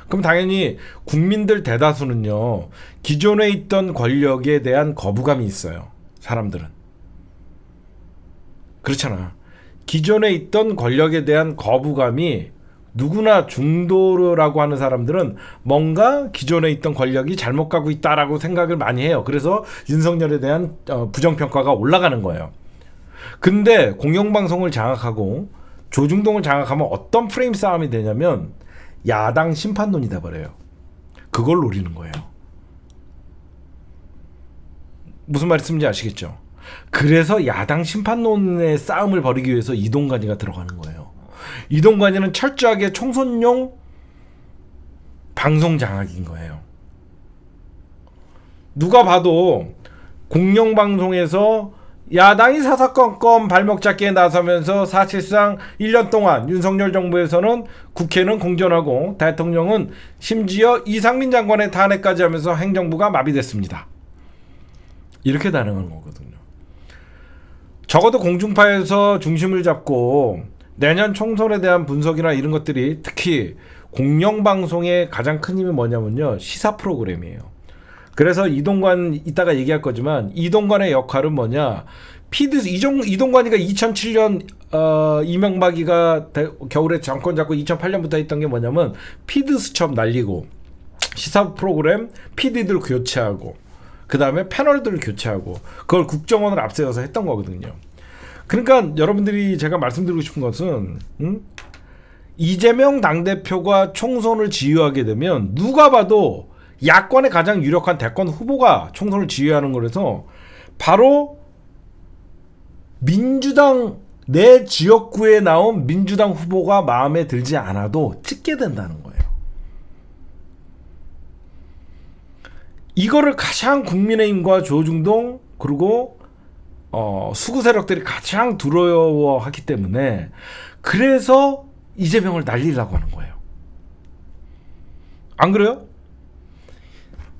그럼 당연히 국민들 대다수는요, 기존에 있던 권력에 대한 거부감이 있어요. 사람들은. 그렇잖아. 기존에 있던 권력에 대한 거부감이 누구나 중도라고 하는 사람들은 뭔가 기존에 있던 권력이 잘못 가고 있다라고 생각을 많이 해요. 그래서 윤석열에 대한 부정평가가 올라가는 거예요. 근데 공영방송을 장악하고 조중동을 장악하면 어떤 프레임 싸움이 되냐면 야당 심판론이 돼버려요. 그걸 노리는 거예요. 무슨 말씀인지 아시겠죠? 그래서 야당 심판론의 싸움을 벌이기 위해서 이동관이가 들어가는 거예요. 이동관이는 철저하게 총선용 방송 장악인 거예요. 누가 봐도 공영방송에서 야당이 사사건건 발목 잡기에 나서면서 사실상 1년 동안 윤석열 정부에서는 국회는 공전하고 대통령은 심지어 이상민 장관의 탄핵까지 하면서 행정부가 마비됐습니다. 이렇게 단행하는 거거든요. 적어도 공중파에서 중심을 잡고 내년 총선에 대한 분석이나 이런 것들이 특히 공영방송의 가장 큰 힘이 뭐냐면요, 시사 프로그램이에요. 그래서 이동관 이따가 얘기할 거지만 이동관의 역할은 뭐냐, 이동관이가 2007년 이명박이가 겨울에 정권 잡고 2008년부터 했던 게 뭐냐면 피드 수첩 날리고 시사 프로그램 PD들 교체하고 그 다음에 패널들을 교체하고 그걸 국정원을 앞세워서 했던 거거든요. 그러니까 여러분들이 제가 말씀드리고 싶은 것은 이재명 당대표가 총선을 지휘하게 되면 누가 봐도 야권의 가장 유력한 대권 후보가 총선을 지휘하는 거라서 바로 민주당 내 지역구에 나온 민주당 후보가 마음에 들지 않아도 찍게 된다는 거예요. 이거를 가장 국민의힘과 조중동 그리고 수구 세력들이 가장 두려워하기 때문에 그래서 이재명을 날리려고 하는 거예요. 안 그래요?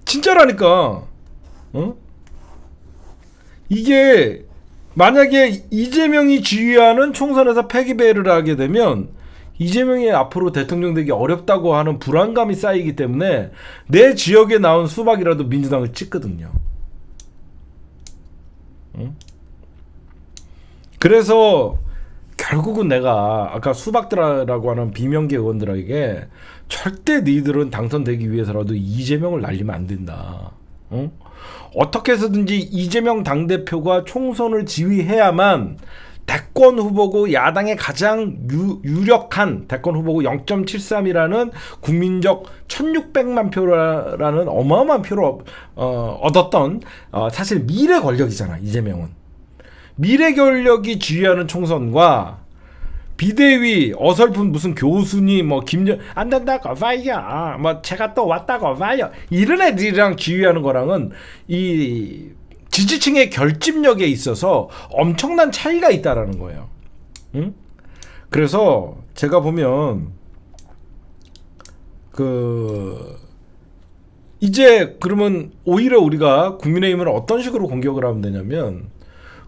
진짜라니까. 이게 만약에 이재명이 지휘하는 총선에서 패기배를 하게 되면 이재명이 앞으로 대통령 되기 어렵다고 하는 불안감이 쌓이기 때문에 내 지역에 나온 수박이라도 민주당을 찍거든요. 그래서 결국은 내가 아까 수박들라고 하는 비명계 의원들에게 절대 니들은 당선되기 위해서라도 이재명을 날리면 안 된다. 어떻게 해서든지 이재명 당대표가 총선을 지휘해야만 대권 후보고 야당의 가장 유력한 대권 후보고 0.73이라는 국민적 1600만 표라는 어마어마한 표를 얻었던 사실 미래 권력이잖아. 이재명은 미래 권력이 지휘하는 총선과 비대위 어설픈 무슨 교수니 뭐 안 된다고 봐요, 뭐 제가 또 왔다고 봐요, 이런 애들이랑 지휘하는 거랑은 이 지지층의 결집력에 있어서 엄청난 차이가 있다라는 거예요. 그래서 제가 보면 이제 그러면 오히려 우리가 국민의힘을 어떤 식으로 공격을 하면 되냐면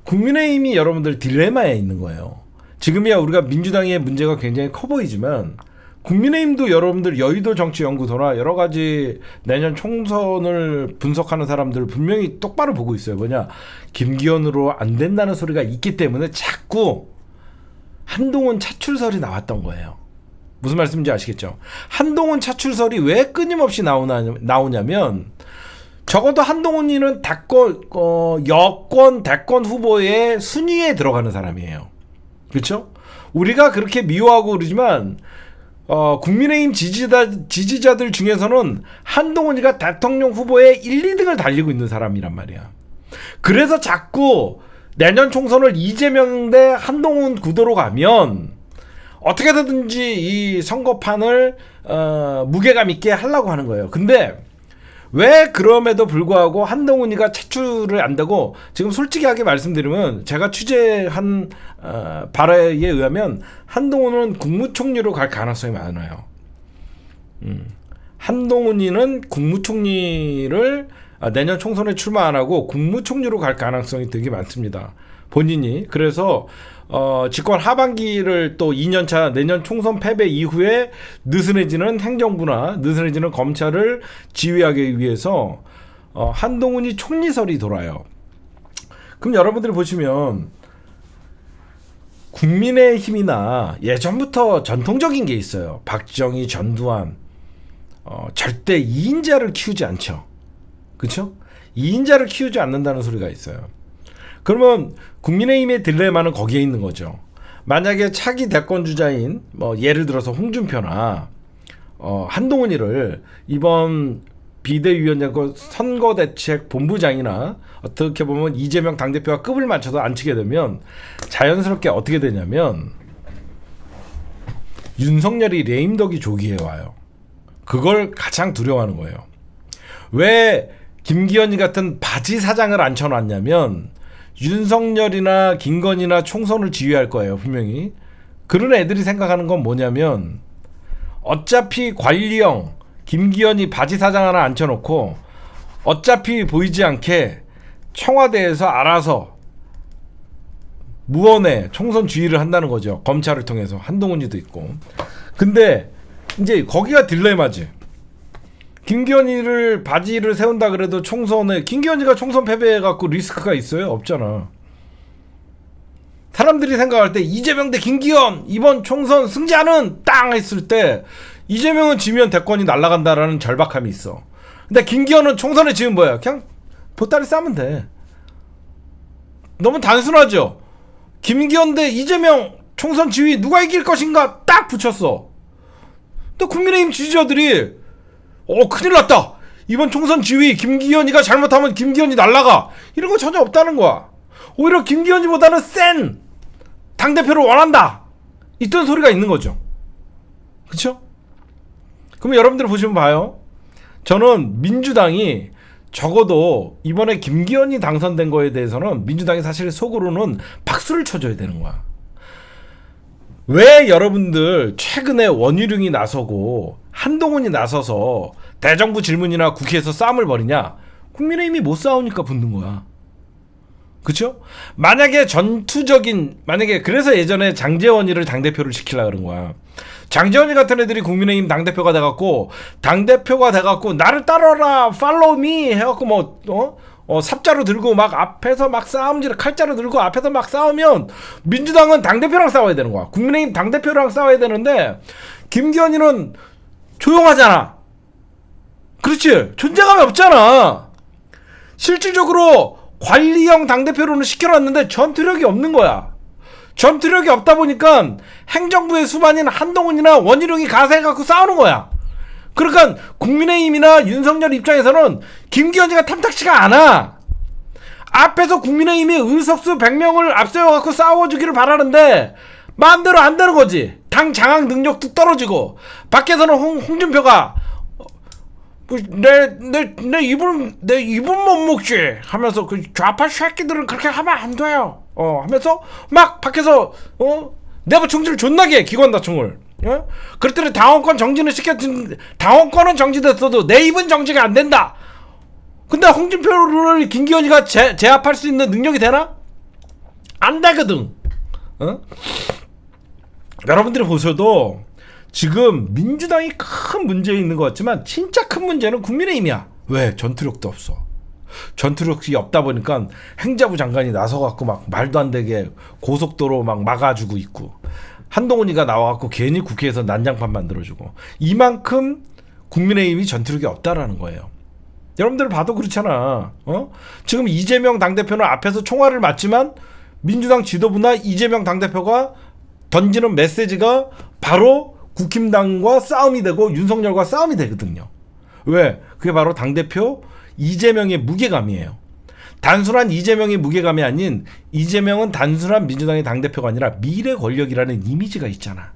국민의힘이 여러분들 딜레마에 있는 거예요. 지금이야 우리가 민주당의 문제가 굉장히 커 보이지만 국민의힘도 여러분들 여의도 정치연구소나 여러 가지 내년 총선을 분석하는 사람들 분명히 똑바로 보고 있어요. 뭐냐, 김기현으로 안 된다는 소리가 있기 때문에 자꾸 한동훈 차출설이 나왔던 거예요. 무슨 말씀인지 아시겠죠? 한동훈 차출설이 왜 끊임없이 나오냐면 적어도 한동훈이는 여권 대권 후보의 순위에 들어가는 사람이에요. 그렇죠? 우리가 그렇게 미워하고 그러지만 국민의힘 지지자들 중에서는 한동훈이가 대통령 후보에 1, 2등을 달리고 있는 사람이란 말이야. 그래서 자꾸 내년 총선을 이재명 대 한동훈 구도로 가면 어떻게든지 이 선거판을 무게감 있게 하려고 하는 거예요. 근데 왜 그럼에도 불구하고 한동훈이가 차출을 안 되고, 지금 솔직하게 말씀드리면 제가 취재한 바에 의하면 한동훈은 국무총리로 갈 가능성이 많아요. 한동훈이는 국무총리를 내년 총선에 출마 안 하고 국무총리로 갈 가능성이 되게 많습니다. 본인이. 그래서 집권 하반기를 또 2년차 내년 총선 패배 이후에 느슨해지는 행정부나 느슨해지는 검찰을 지휘하기 위해서 한동훈이 총리설이 돌아요. 그럼 여러분들이 보시면 국민의힘이나 예전부터 전통적인 게 있어요. 박정희, 전두환 절대 2인자를 키우지 않죠. 그렇죠? 2인자를 키우지 않는다는 소리가 있어요. 그러면 국민의힘의 딜레마는 거기에 있는 거죠. 만약에 차기 대권 주자인 예를 들어서 홍준표나 한동훈이를 이번 비대위원장 선거대책본부장이나 어떻게 보면 이재명 당대표와 급을 맞춰서 앉히게 되면 자연스럽게 어떻게 되냐면 윤석열이 레임덕이 조기에 와요. 그걸 가장 두려워하는 거예요. 왜 김기현이 같은 바지 사장을 앉혀놨냐면 윤석열이나 김건희나 총선을 지휘할 거예요, 분명히. 그런 애들이 생각하는 건 뭐냐면 어차피 관리형 김기현이 바지 사장 하나 앉혀놓고 어차피 보이지 않게 청와대에서 알아서 무언의 총선 지휘를 한다는 거죠. 검찰을 통해서. 한동훈이도 있고. 근데 이제 거기가 딜레마지. 김기현이를 바지를 세운다 그래도 총선에 김기현이가 총선 패배해갖고 리스크가 있어요? 없잖아. 사람들이 생각할 때 이재명 대 김기현 이번 총선 승자는 땅 했을 때 이재명은 지면 대권이 날아간다라는 절박함이 있어. 근데 김기현은 총선에 지면 뭐야? 그냥 보따리 싸면 돼. 너무 단순하죠? 김기현 대 이재명 총선 지휘 누가 이길 것인가 딱 붙였어. 근데 국민의힘 지지자들이 큰일 났다. 이번 총선 지휘 김기현이가 잘못하면 김기현이 날라가. 이런 거 전혀 없다는 거야. 오히려 김기현이보다는 센 당대표를 원한다. 이런 소리가 있는 거죠. 그쵸? 그럼 여러분들 보시면 봐요. 저는 민주당이 적어도 이번에 김기현이 당선된 거에 대해서는 민주당이 사실 속으로는 박수를 쳐줘야 되는 거야. 왜 여러분들 최근에 원희룡이 나서고 한동훈이 나서서 대정부 질문이나 국회에서 싸움을 벌이냐? 국민의힘이 못 싸우니까 붙는 거야. 그쵸? 만약에 그래서 예전에 장제원이를 당대표를 시키려고 그런 거야. 장제원이 같은 애들이 국민의힘 당대표가 돼갖고 나를 따라라 팔로우 미 해갖고 삽자루 들고 막 앞에서 막 싸움질 칼자루 들고 앞에서 막 싸우면 민주당은 당대표랑 싸워야 되는 거야. 국민의힘 당대표랑 싸워야 되는데 김기현이는 조용하잖아. 그렇지? 존재감이 없잖아. 실질적으로 관리형 당대표로는 시켜놨는데 전투력이 없는 거야. 전투력이 없다 보니까 행정부의 수반인 한동훈이나 원희룡이 가서 해갖고 싸우는 거야. 그러니까 국민의힘이나 윤석열 입장에서는 김기현이가 탐탁치가 않아. 앞에서 국민의힘이 의석수 100명을 앞세워갖고 싸워주기를 바라는데 마음대로 안 되는 거지. 당 장악 능력도 떨어지고 밖에서는 홍준표가 내 입은 못 먹지 하면서 그 좌파 새끼들은 그렇게 하면 안 돼요. 하면서 막 밖에서 내부 총질을 존나게 기관다총을. 그랬더니 당원권 정지는 당원권은 정지됐어도 내 입은 정지가 안 된다. 근데 홍준표를 김기현이가 제압할 수 있는 능력이 되나? 안 되거든. 여러분들이 보셔도 지금 민주당이 큰 문제 있는 것 같지만 진짜 큰 문제는 국민의힘이야. 왜? 전투력도 없어. 전투력이 없다 보니까 행자부 장관이 나서갖고 막 말도 안 되게 고속도로 막 막아주고 있고 한동훈이가 나와갖고 괜히 국회에서 난장판 만들어주고 이만큼 국민의힘이 전투력이 없다라는 거예요. 여러분들 봐도 그렇잖아. 지금 이재명 당대표는 앞에서 총알을 맞지만 민주당 지도부나 이재명 당대표가 던지는 메시지가 바로 국힘당과 싸움이 되고 윤석열과 싸움이 되거든요. 왜? 그게 바로 당대표 이재명의 무게감이에요. 단순한 이재명의 무게감이 아닌 이재명은 단순한 민주당의 당대표가 아니라 미래 권력이라는 이미지가 있잖아.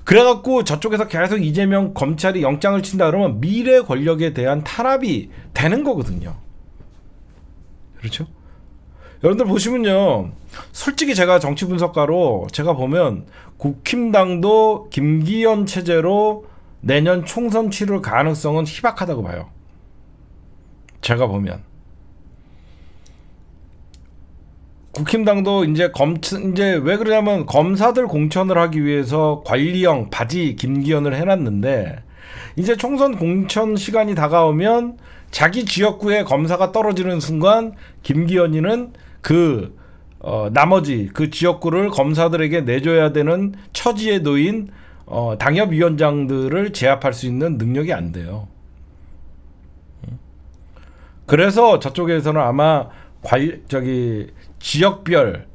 그래갖고 저쪽에서 계속 이재명 검찰이 영장을 친다 그러면 미래 권력에 대한 탄압이 되는 거거든요. 그렇죠? 여러분들 보시면요, 솔직히 제가 정치 분석가로 제가 보면 국힘당도 김기현 체제로 내년 총선 치를 가능성은 희박하다고 봐요. 제가 보면 국힘당도 이제 왜 그러냐면 검사들 공천을 하기 위해서 관리형 바지 김기현을 해놨는데 이제 총선 공천 시간이 다가오면 자기 지역구에 검사가 떨어지는 순간 김기현이는 나머지 그 지역구를 검사들에게 내줘야 되는 처지에 놓인 당협위원장들을 제압할 수 있는 능력이 안 돼요. 그래서 저쪽에서는 아마 지역별,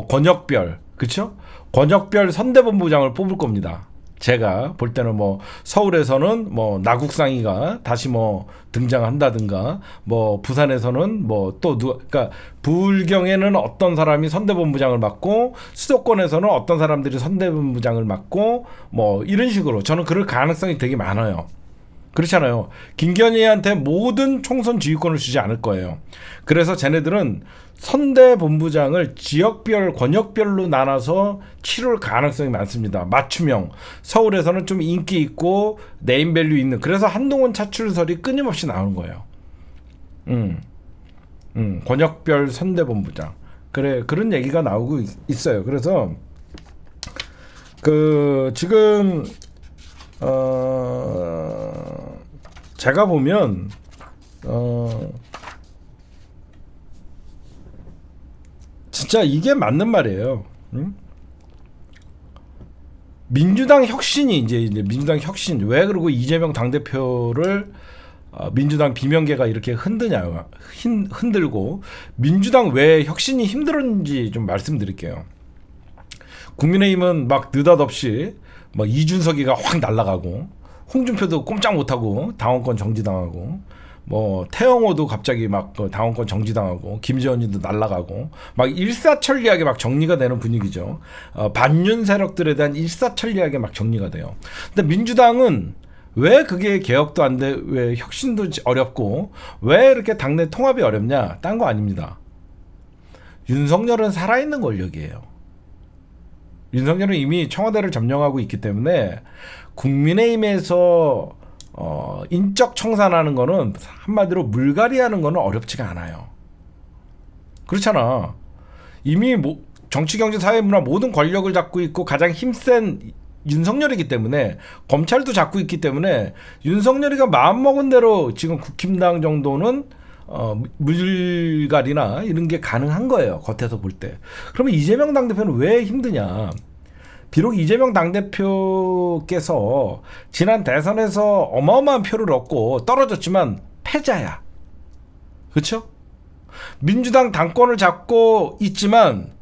권역별, 그쵸? 권역별 선대본부장을 뽑을 겁니다. 제가 볼 때는 서울에서는 나국상이가 다시 등장한다든가, 부산에서는 그러니까 부울경에는 어떤 사람이 선대본부장을 맡고, 수도권에서는 어떤 사람들이 선대본부장을 맡고, 이런 식으로 저는 그럴 가능성이 되게 많아요. 그렇잖아요. 김기현이한테 모든 총선 지휘권을 주지 않을 거예요. 그래서 쟤네들은 선대본부장을 지역별, 권역별로 나눠서 치룰 가능성이 많습니다. 맞춤형. 서울에서는 좀 인기 있고 네임밸류 있는. 그래서 한동훈 차출설이 끊임없이 나오는 거예요. 권역별 선대본부장. 그런 얘기가 나오고 있어요. 그래서 지금 제가 보면 진짜 이게 맞는 말이에요. 민주당 혁신이 이제 민주당 혁신, 왜 그러고 이재명 당대표를 민주당 비명계가 이렇게 흔들고 민주당 왜 혁신이 힘들었는지 좀 말씀드릴게요. 국민의힘은 막 느닷없이 이준석이가 확 날아가고, 홍준표도 꼼짝 못하고 당원권 정지당하고, 태영호도 갑자기 당원권 정지당하고, 김재원이도 날아가고, 일사천리하게 정리가 되는 분위기죠. 반윤 세력들에 대한 일사천리하게 정리가 돼요. 근데 민주당은 왜 그게 개혁도 안 돼, 왜 혁신도 어렵고, 왜 이렇게 당내 통합이 어렵냐? 딴 거 아닙니다. 윤석열은 살아있는 권력이에요. 윤석열은 이미 청와대를 점령하고 있기 때문에 국민의힘에서 인적 청산하는 거는, 한마디로 물갈이하는 거는 어렵지가 않아요. 그렇잖아. 이미 정치, 경제, 사회, 문화 모든 권력을 잡고 있고 가장 힘센 윤석열이기 때문에, 검찰도 잡고 있기 때문에 윤석열이가 마음먹은 대로 지금 국힘당 정도는 물갈이나 이런 게 가능한 거예요. 겉에서 볼 때. 그러면 이재명 당대표는 왜 힘드냐? 비록 이재명 당대표께서 지난 대선에서 어마어마한 표를 얻고 떨어졌지만 패자야. 그렇죠? 민주당 당권을 잡고 있지만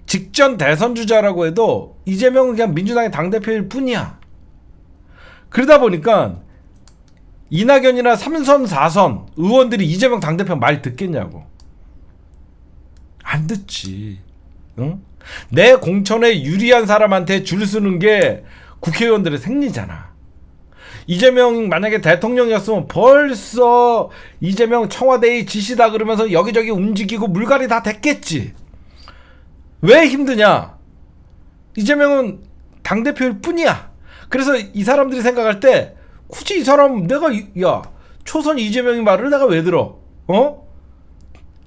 직전 대선 주자라고 해도 이재명은 그냥 민주당의 당대표일 뿐이야. 그러다 보니까 이낙연이나 3선, 4선 의원들이 이재명 당대표 말 듣겠냐고. 안 듣지. 응? 내 공천에 유리한 사람한테 줄 서는 게 국회의원들의 생리잖아. 이재명 만약에 대통령이었으면 벌써 이재명 청와대의 지시다 그러면서 여기저기 움직이고 물갈이 다 됐겠지. 왜 힘드냐? 이재명은 당대표일 뿐이야. 그래서 이 사람들이 생각할 때 굳이 이 사람 초선 이재명이 말을 내가 왜 들어?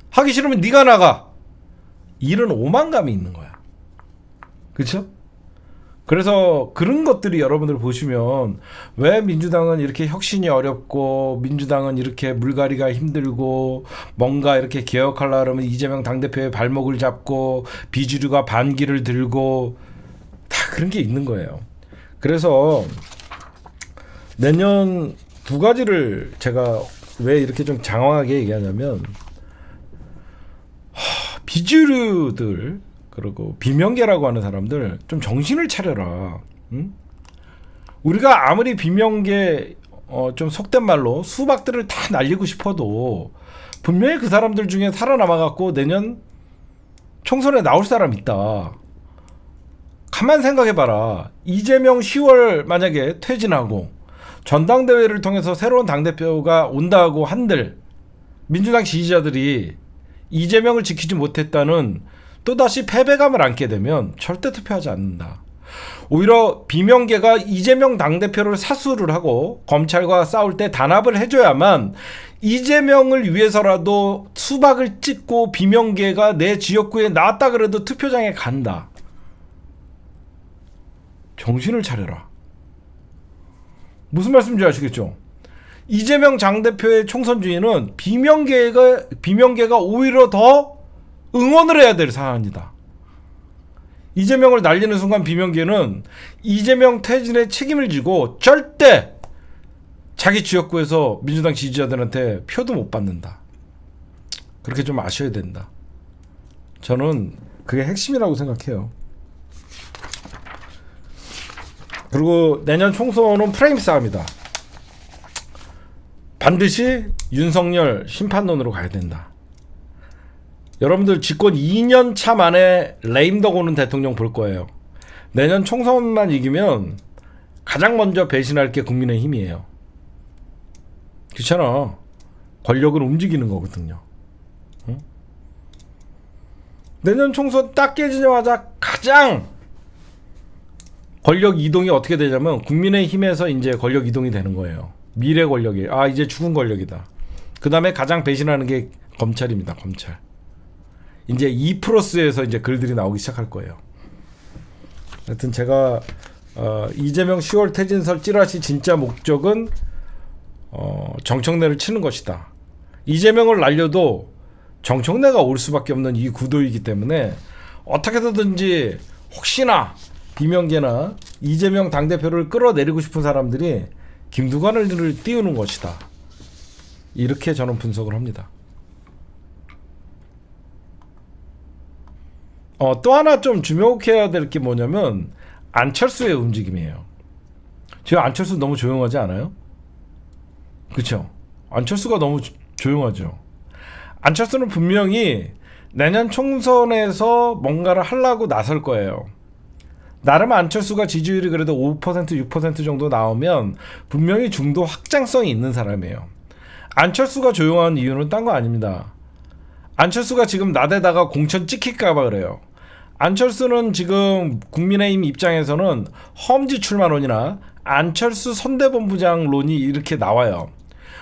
하기 싫으면 네가 나가. 이런 오만감이 있는 거야. 그렇죠? 그래서 그런 것들이 여러분들 보시면 왜 민주당은 이렇게 혁신이 어렵고, 민주당은 이렇게 물갈이가 힘들고, 뭔가 이렇게 개혁하려고 하면 이재명 당대표의 발목을 잡고 비주류가 반기를 들고, 다 그런 게 있는 거예요. 그래서 내년 두 가지를 제가 왜 이렇게 좀 장황하게 얘기하냐면, 비주류들, 그리고 비명계라고 하는 사람들 좀 정신을 차려라. 응? 우리가 아무리 비명계 좀 속된 말로 수박들을 다 날리고 싶어도 분명히 그 사람들 중에 살아남아갖고 내년 총선에 나올 사람 있다. 가만 생각해봐라. 이재명 10월 만약에 퇴진하고 전당대회를 통해서 새로운 당대표가 온다고 한들 민주당 지지자들이 이재명을 지키지 못했다는 또다시 패배감을 안게 되면 절대 투표하지 않는다. 오히려 비명계가 이재명 당대표를 사수를 하고 검찰과 싸울 때 단합을 해줘야만 이재명을 위해서라도 수박을 찍고 비명계가 내 지역구에 나왔다 그래도 투표장에 간다. 정신을 차려라. 무슨 말씀인지 아시겠죠? 이재명 당대표의 총선 주인은 비명계가 오히려 더 응원을 해야 될 사안이다. 이재명을 날리는 순간 비명계는 이재명 퇴진에 책임을 지고 절대 자기 지역구에서 민주당 지지자들한테 표도 못 받는다. 그렇게 좀 아셔야 된다. 저는 그게 핵심이라고 생각해요. 그리고 내년 총선은 프레임 싸움이다. 반드시 윤석열 심판론으로 가야 된다. 여러분들 집권 2년 차 만에 레임덕 오는 대통령 볼 거예요. 내년 총선만 이기면 가장 먼저 배신할 게 국민의힘이에요. 그렇잖아. 권력을 움직이는 거거든요. 응? 내년 총선 딱 깨지자마자 가장 권력 이동이 어떻게 되냐면 국민의힘에서 이제 권력 이동이 되는 거예요. 미래 권력이. 이제 죽은 권력이다. 그 다음에 가장 배신하는 게 검찰입니다. 검찰. 이제 2+에서 이제 글들이 나오기 시작할 거예요. 하여튼 제가 이재명 10월 퇴진설 찌라시 진짜 목적은 정청래를 치는 것이다. 이재명을 날려도 정청래가 올 수밖에 없는 이 구도이기 때문에 어떻게든지 혹시나 비명계나 이재명 당대표를 끌어내리고 싶은 사람들이 김두관을 띄우는 것이다. 이렇게 저는 분석을 합니다. 또 하나 좀 주목해야 될 게 뭐냐면 안철수의 움직임이에요. 지금 안철수 너무 조용하지 않아요? 그렇죠? 안철수가 너무 조용하죠. 안철수는 분명히 내년 총선에서 뭔가를 하려고 나설 거예요. 나름 안철수가 지지율이 그래도 5% 6% 정도 나오면 분명히 중도 확장성이 있는 사람이에요. 안철수가 조용한 이유는 딴 거 아닙니다. 안철수가 지금 나대다가 공천 찍힐까 봐 그래요. 안철수는 지금 국민의힘 입장에서는 험지 출마론이나 안철수 선대본부장론이 이렇게 나와요.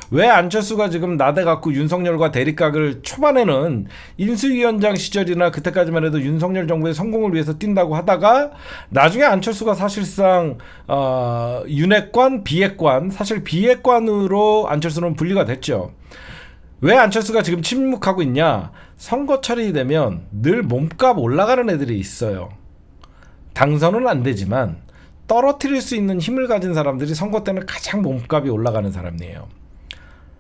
왜 안철수가 지금 나대갖고 윤석열과 대립각을 초반에는 인수위원장 시절이나 그때까지만 해도 윤석열 정부의 성공을 위해서 뛴다고 하다가 나중에 안철수가 사실상 윤핵관, 비핵관, 사실 비핵관으로 안철수는 분리가 됐죠. 왜 안철수가 지금 침묵하고 있냐? 선거철이 되면 늘 몸값 올라가는 애들이 있어요. 당선은 안 되지만 떨어뜨릴 수 있는 힘을 가진 사람들이 선거 때는 가장 몸값이 올라가는 사람이에요.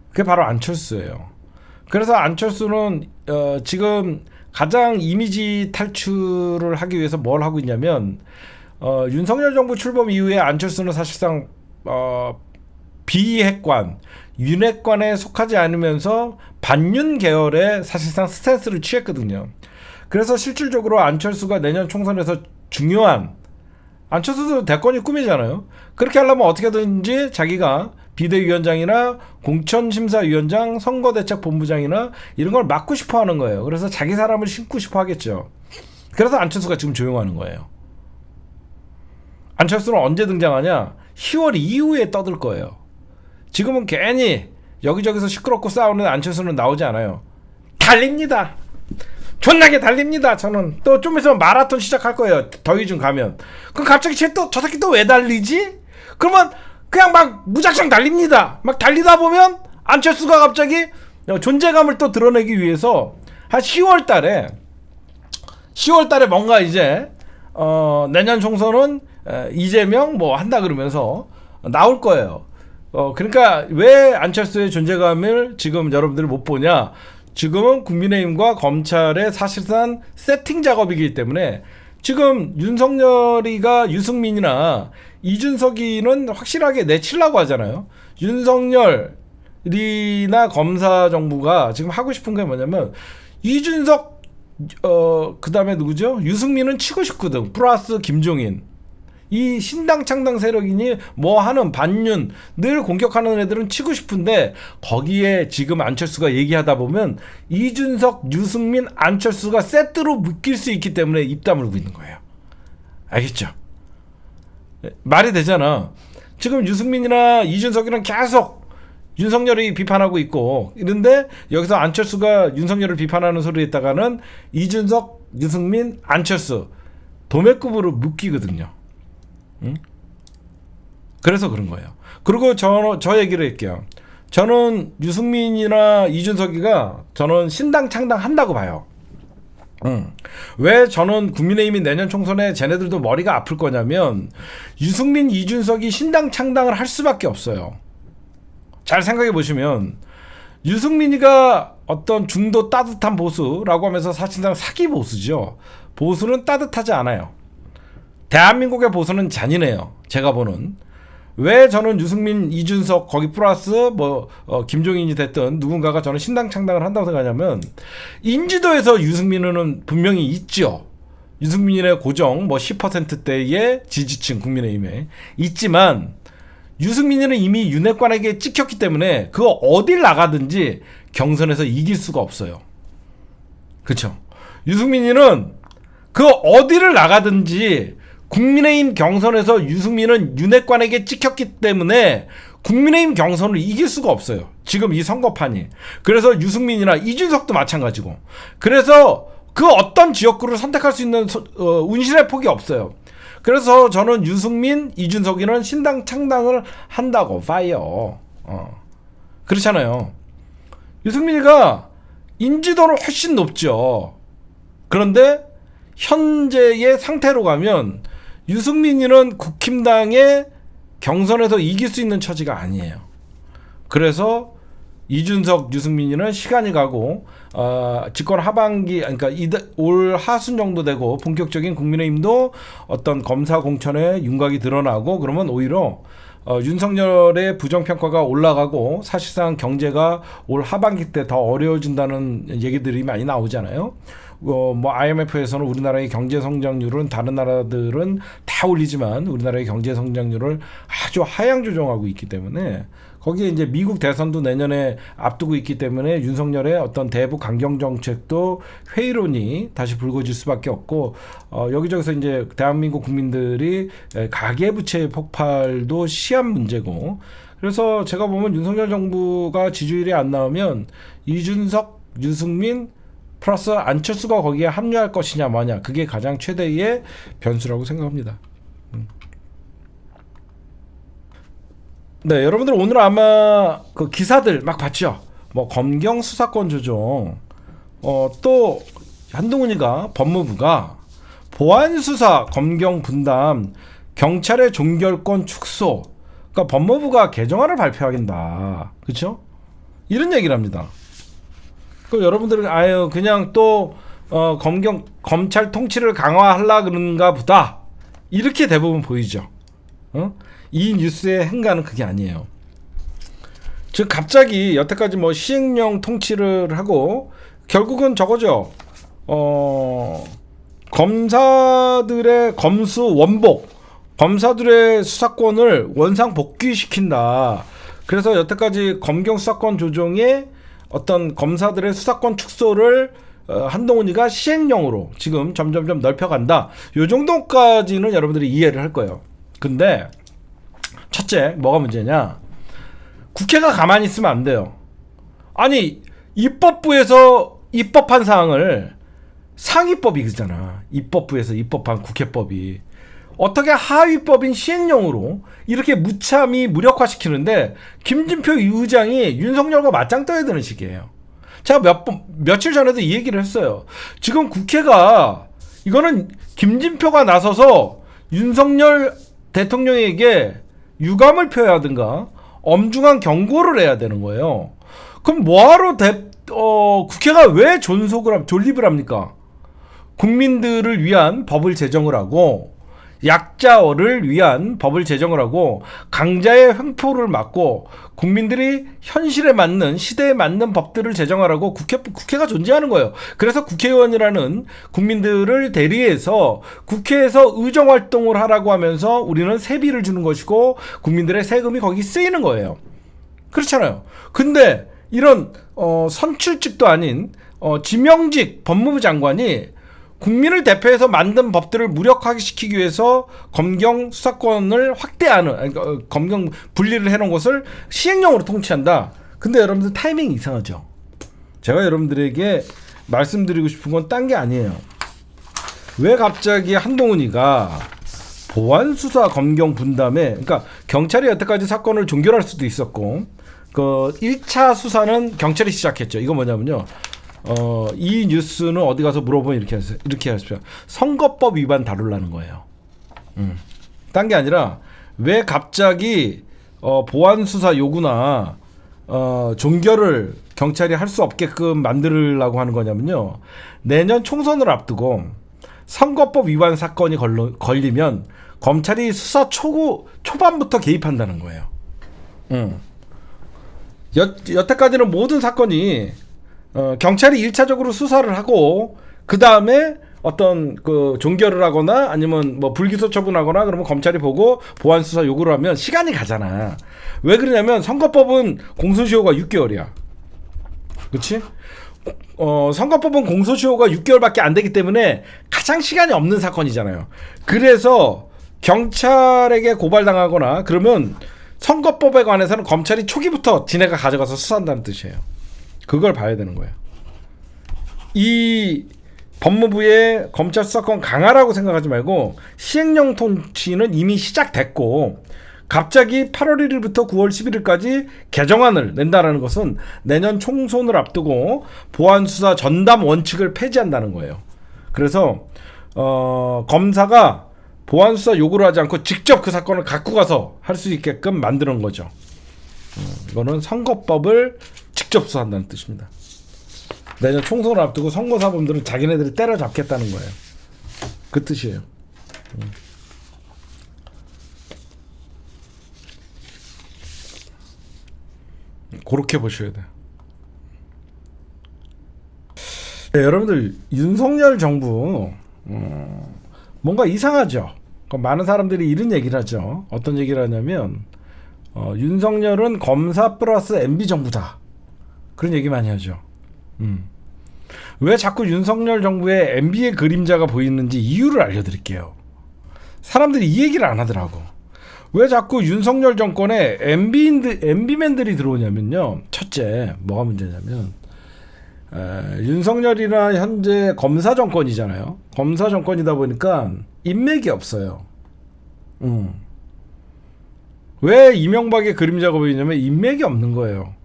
그게 바로 안철수예요. 그래서 안철수는 지금 가장 이미지 탈출을 하기 위해서 뭘 하고 있냐면 윤석열 정부 출범 이후에 안철수는 사실상 비핵관, 윤핵관에 속하지 않으면서 반윤 계열의 사실상 스탠스를 취했거든요. 그래서 실질적으로 안철수가 내년 총선에서 중요한, 안철수도 대권이 꿈이잖아요. 그렇게 하려면 어떻게든지 자기가 비대위원장이나 공천심사위원장, 선거대책본부장이나 이런 걸 맡고 싶어 하는 거예요. 그래서 자기 사람을 심고 싶어 하겠죠. 그래서 안철수가 지금 조용하는 거예요. 안철수는 언제 등장하냐? 10월 이후에 떠들 거예요. 지금은 괜히 여기저기서 시끄럽고 싸우는 안철수는 나오지 않아요. 달립니다. 존나게 달립니다. 저는 또 좀 있으면 마라톤 시작할 거예요. 더위 좀 가면. 그럼 갑자기 저 새끼 또 왜 달리지? 그러면 그냥 막 무작정 달립니다. 막 달리다 보면 안철수가 갑자기 존재감을 또 드러내기 위해서 한 10월 달에 뭔가 이제 내년 총선은 이재명 뭐 한다 그러면서 나올 거예요. 그러니까 왜 안철수의 존재감을 지금 여러분들이 못 보냐? 지금은 국민의힘과 검찰의 사실상 세팅 작업이기 때문에 지금 윤석열이가 유승민이나 이준석이는 확실하게 내치려고 하잖아요. 윤석열이나 검사 정부가 지금 하고 싶은 게 뭐냐면 이준석 그다음에 누구죠? 유승민은 치고 싶거든. 플러스 김종인. 이 신당 창당 세력이니 뭐 하는 반윤 늘 공격하는 애들은 치고 싶은데 거기에 지금 안철수가 얘기하다 보면 이준석, 유승민, 안철수가 세트로 묶일 수 있기 때문에 입 다물고 있는 거예요. 알겠죠? 말이 되잖아. 지금 유승민이나 이준석이랑 계속 윤석열이 비판하고 있고 이런데 여기서 안철수가 윤석열을 비판하는 소리에 있다가는 이준석, 유승민, 안철수 도매급으로 묶이거든요. 응? 그래서 그런 거예요. 그리고 저 얘기를 할게요. 저는 유승민이나 이준석이가 저는 신당 창당 한다고 봐요. 왜 저는 국민의힘이 내년 총선에 쟤네들도 머리가 아플 거냐면 유승민, 이준석이 신당 창당을 할 수밖에 없어요. 잘 생각해 보시면 유승민이가 어떤 중도 따뜻한 보수라고 하면서 사실상 사기 보수죠. 보수는 따뜻하지 않아요. 대한민국의 보수는 잔인해요. 제가 보는. 왜 저는 유승민, 이준석 거기 플러스 김종인이 됐든 누군가가 저는 신당 창당을 한다고 생각하냐면 인지도에서 유승민은 분명히 있죠. 유승민의 고정 10%대의 지지층 국민의힘에 있지만 유승민이는 이미 윤핵관에게 찍혔기 때문에 그거 어딜 나가든지 경선에서 이길 수가 없어요. 그렇죠? 유승민이는 그 어디를 나가든지 국민의힘 경선에서 유승민은 윤핵관에게 찍혔기 때문에 국민의힘 경선을 이길 수가 없어요. 지금 이 선거판이. 그래서 유승민이나 이준석도 마찬가지고. 그래서 그 어떤 지역구를 선택할 수 있는 운신의 폭이 없어요. 그래서 저는 유승민, 이준석이는 신당 창당을 한다고 봐요. 그렇잖아요. 유승민이가 인지도는 훨씬 높죠. 그런데 현재의 상태로 가면 유승민이는 국힘당의 경선에서 이길 수 있는 처지가 아니에요. 그래서 이준석, 유승민이는 시간이 가고 집권 하반기 그러니까 올 하순 정도 되고 본격적인 국민의힘도 어떤 검사 공천에 윤곽이 드러나고 그러면 오히려 윤석열의 부정평가가 올라가고 사실상 경제가 올 하반기 때 더 어려워진다는 얘기들이 많이 나오잖아요. IMF에서는 우리나라의 경제 성장률은 다른 나라들은 다 올리지만 우리나라의 경제 성장률을 아주 하향 조정하고 있기 때문에 거기에 이제 미국 대선도 내년에 앞두고 있기 때문에 윤석열의 어떤 대북 강경 정책도 회의론이 다시 불거질 수밖에 없고 여기저기서 이제 대한민국 국민들이 가계부채 폭발도 시한 문제고 그래서 제가 보면 윤석열 정부가 지지율이 안 나오면 이준석, 유승민 플러스 안철수가 거기에 합류할 것이냐 마냐 그게 가장 최대의 변수라고 생각합니다. 네, 여러분들 오늘 아마 그 기사들 막 봤죠. 검경 수사권 조정, 또 한동훈이가 법무부가 보안 수사 검경 분담, 경찰의 종결권 축소, 그러니까 법무부가 개정안을 발표하겠다, 그렇죠? 이런 얘기를 합니다. 그 여러분들은 그냥 또 검찰 통치를 강화하려 그런가 보다 이렇게 대부분 보이죠. 이 뉴스의 행간은 그게 아니에요. 즉 갑자기 여태까지 시행령 통치를 하고 결국은 저거죠. 검사들의 검수 원복, 검사들의 수사권을 원상 복귀시킨다. 그래서 여태까지 검경 수사권 조정에 어떤 검사들의 수사권 축소를 한동훈이가 시행령으로 지금 점점점 넓혀간다. 요 정도까지는 여러분들이 이해를 할 거예요. 근데 첫째, 뭐가 문제냐? 국회가 가만히 있으면 안 돼요. 아니, 입법부에서 입법한 사항을 상위법이 그잖아. 입법부에서 입법한 국회법이. 어떻게 하위법인 시행령으로 이렇게 무참히 무력화시키는데 김진표 의장이 윤석열과 맞짱 떠야 되는 식이에요. 제가 며칠 전에도 이 얘기를 했어요. 지금 국회가 이거는 김진표가 나서서 윤석열 대통령에게 유감을 표해야 하든가 엄중한 경고를 해야 되는 거예요. 그럼 뭐하러 국회가 왜 존립을 합니까? 국민들을 위한 법을 제정을 하고 약자를 위한 법을 제정을 하고 강자의 횡포를 막고 국민들이 현실에 맞는 시대에 맞는 법들을 제정하라고 국회가 존재하는 거예요. 그래서 국회의원이라는 국민들을 대리해서 국회에서 의정활동을 하라고 하면서 우리는 세비를 주는 것이고 국민들의 세금이 거기 쓰이는 거예요. 그렇잖아요. 근데 이런 선출직도 아닌 지명직 법무부 장관이 국민을 대표해서 만든 법들을 무력화시키기 위해서 검경 수사권을 확대하는, 검경 분리를 해놓은 것을 시행령으로 통치한다. 근데 여러분들 타이밍이 이상하죠. 제가 여러분들에게 말씀드리고 싶은 건 딴 게 아니에요. 왜 갑자기 한동훈이가 보안수사 검경 분담에, 그러니까 경찰이 여태까지 사건을 종결할 수도 있었고, 그 1차 수사는 경찰이 시작했죠. 이거 뭐냐면요. 이 뉴스는 어디 가서 물어보면 이렇게 하십시오. 선거법 위반 다루려는 거예요. 딴 게 아니라 왜 갑자기 보안 수사 요구나 종결을 경찰이 할 수 없게끔 만들려고 하는 거냐면요. 내년 총선을 앞두고 선거법 위반 사건이 걸리면 검찰이 수사 초반부터 개입한다는 거예요. 여태까지는 모든 사건이 경찰이 1차적으로 수사를 하고 그 다음에 어떤 그 종결을 하거나 아니면 뭐 불기소 처분하거나 그러면 검찰이 보고 보안 수사 요구를 하면 시간이 가잖아. 왜 그러냐면 선거법은 공소시효가 6개월이야. 그렇지? 선거법은 공소시효가 6개월밖에 안 되기 때문에 가장 시간이 없는 사건이잖아요. 그래서 경찰에게 고발당하거나 그러면 선거법에 관해서는 검찰이 초기부터 지네가 가져가서 수사한다는 뜻이에요. 그걸 봐야 되는 거예요. 이 법무부의 검찰 수사권 강화라고 생각하지 말고 시행령 통치는 이미 시작됐고 갑자기 8월 1일부터 9월 11일까지 개정안을 낸다는 것은 내년 총선을 앞두고 보안수사 전담 원칙을 폐지한다는 거예요. 그래서 검사가 보안수사 요구를 하지 않고 직접 그 사건을 갖고 가서 할 수 있게끔 만드는 거죠. 이거는 선거법을 직접 수사한다는 뜻입니다. 내년 총선을 앞두고 선거사범들은 자기네들이 때려잡겠다는 거예요. 그 뜻이에요. 그렇게 보셔야 돼요. 네, 여러분들 윤석열 정부 뭔가 이상하죠. 많은 사람들이 이런 얘기를 하죠. 어떤 얘기를 하냐면 윤석열은 검사 플러스 MB 정부다. 그런 얘기 많이 하죠. 왜 자꾸 윤석열 정부에 MB의 그림자가 보이는지 이유를 알려드릴게요. 사람들이 이 얘기를 안 하더라고. 왜 자꾸 윤석열 정권에 MB맨들이 들어오냐면요. 첫째, 뭐가 문제냐면 윤석열이나 현재 검사 정권이잖아요. 검사 정권이다 보니까 인맥이 없어요. 왜 이명박의 그림자가 보이냐면 인맥이 없는 거예요.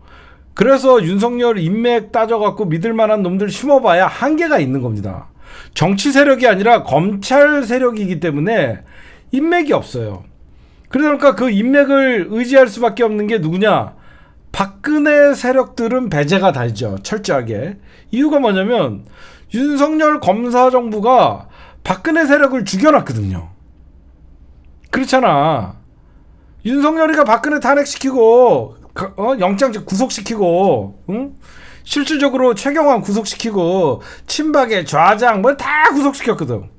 그래서 윤석열 인맥 따져갖고 믿을만한 놈들 심어봐야 한계가 있는 겁니다. 정치 세력이 아니라 검찰 세력이기 때문에 인맥이 없어요. 그러니까 그 인맥을 의지할 수밖에 없는 게 누구냐? 박근혜 세력들은 배제가 되죠. 철저하게. 이유가 뭐냐면 윤석열 검사 정부가 박근혜 세력을 죽여놨거든요. 그렇잖아. 윤석열이가 박근혜 탄핵시키고 영장 구속시키고 실질적으로 최경환 구속시키고 친박의 좌장 뭐 다 구속시켰거든.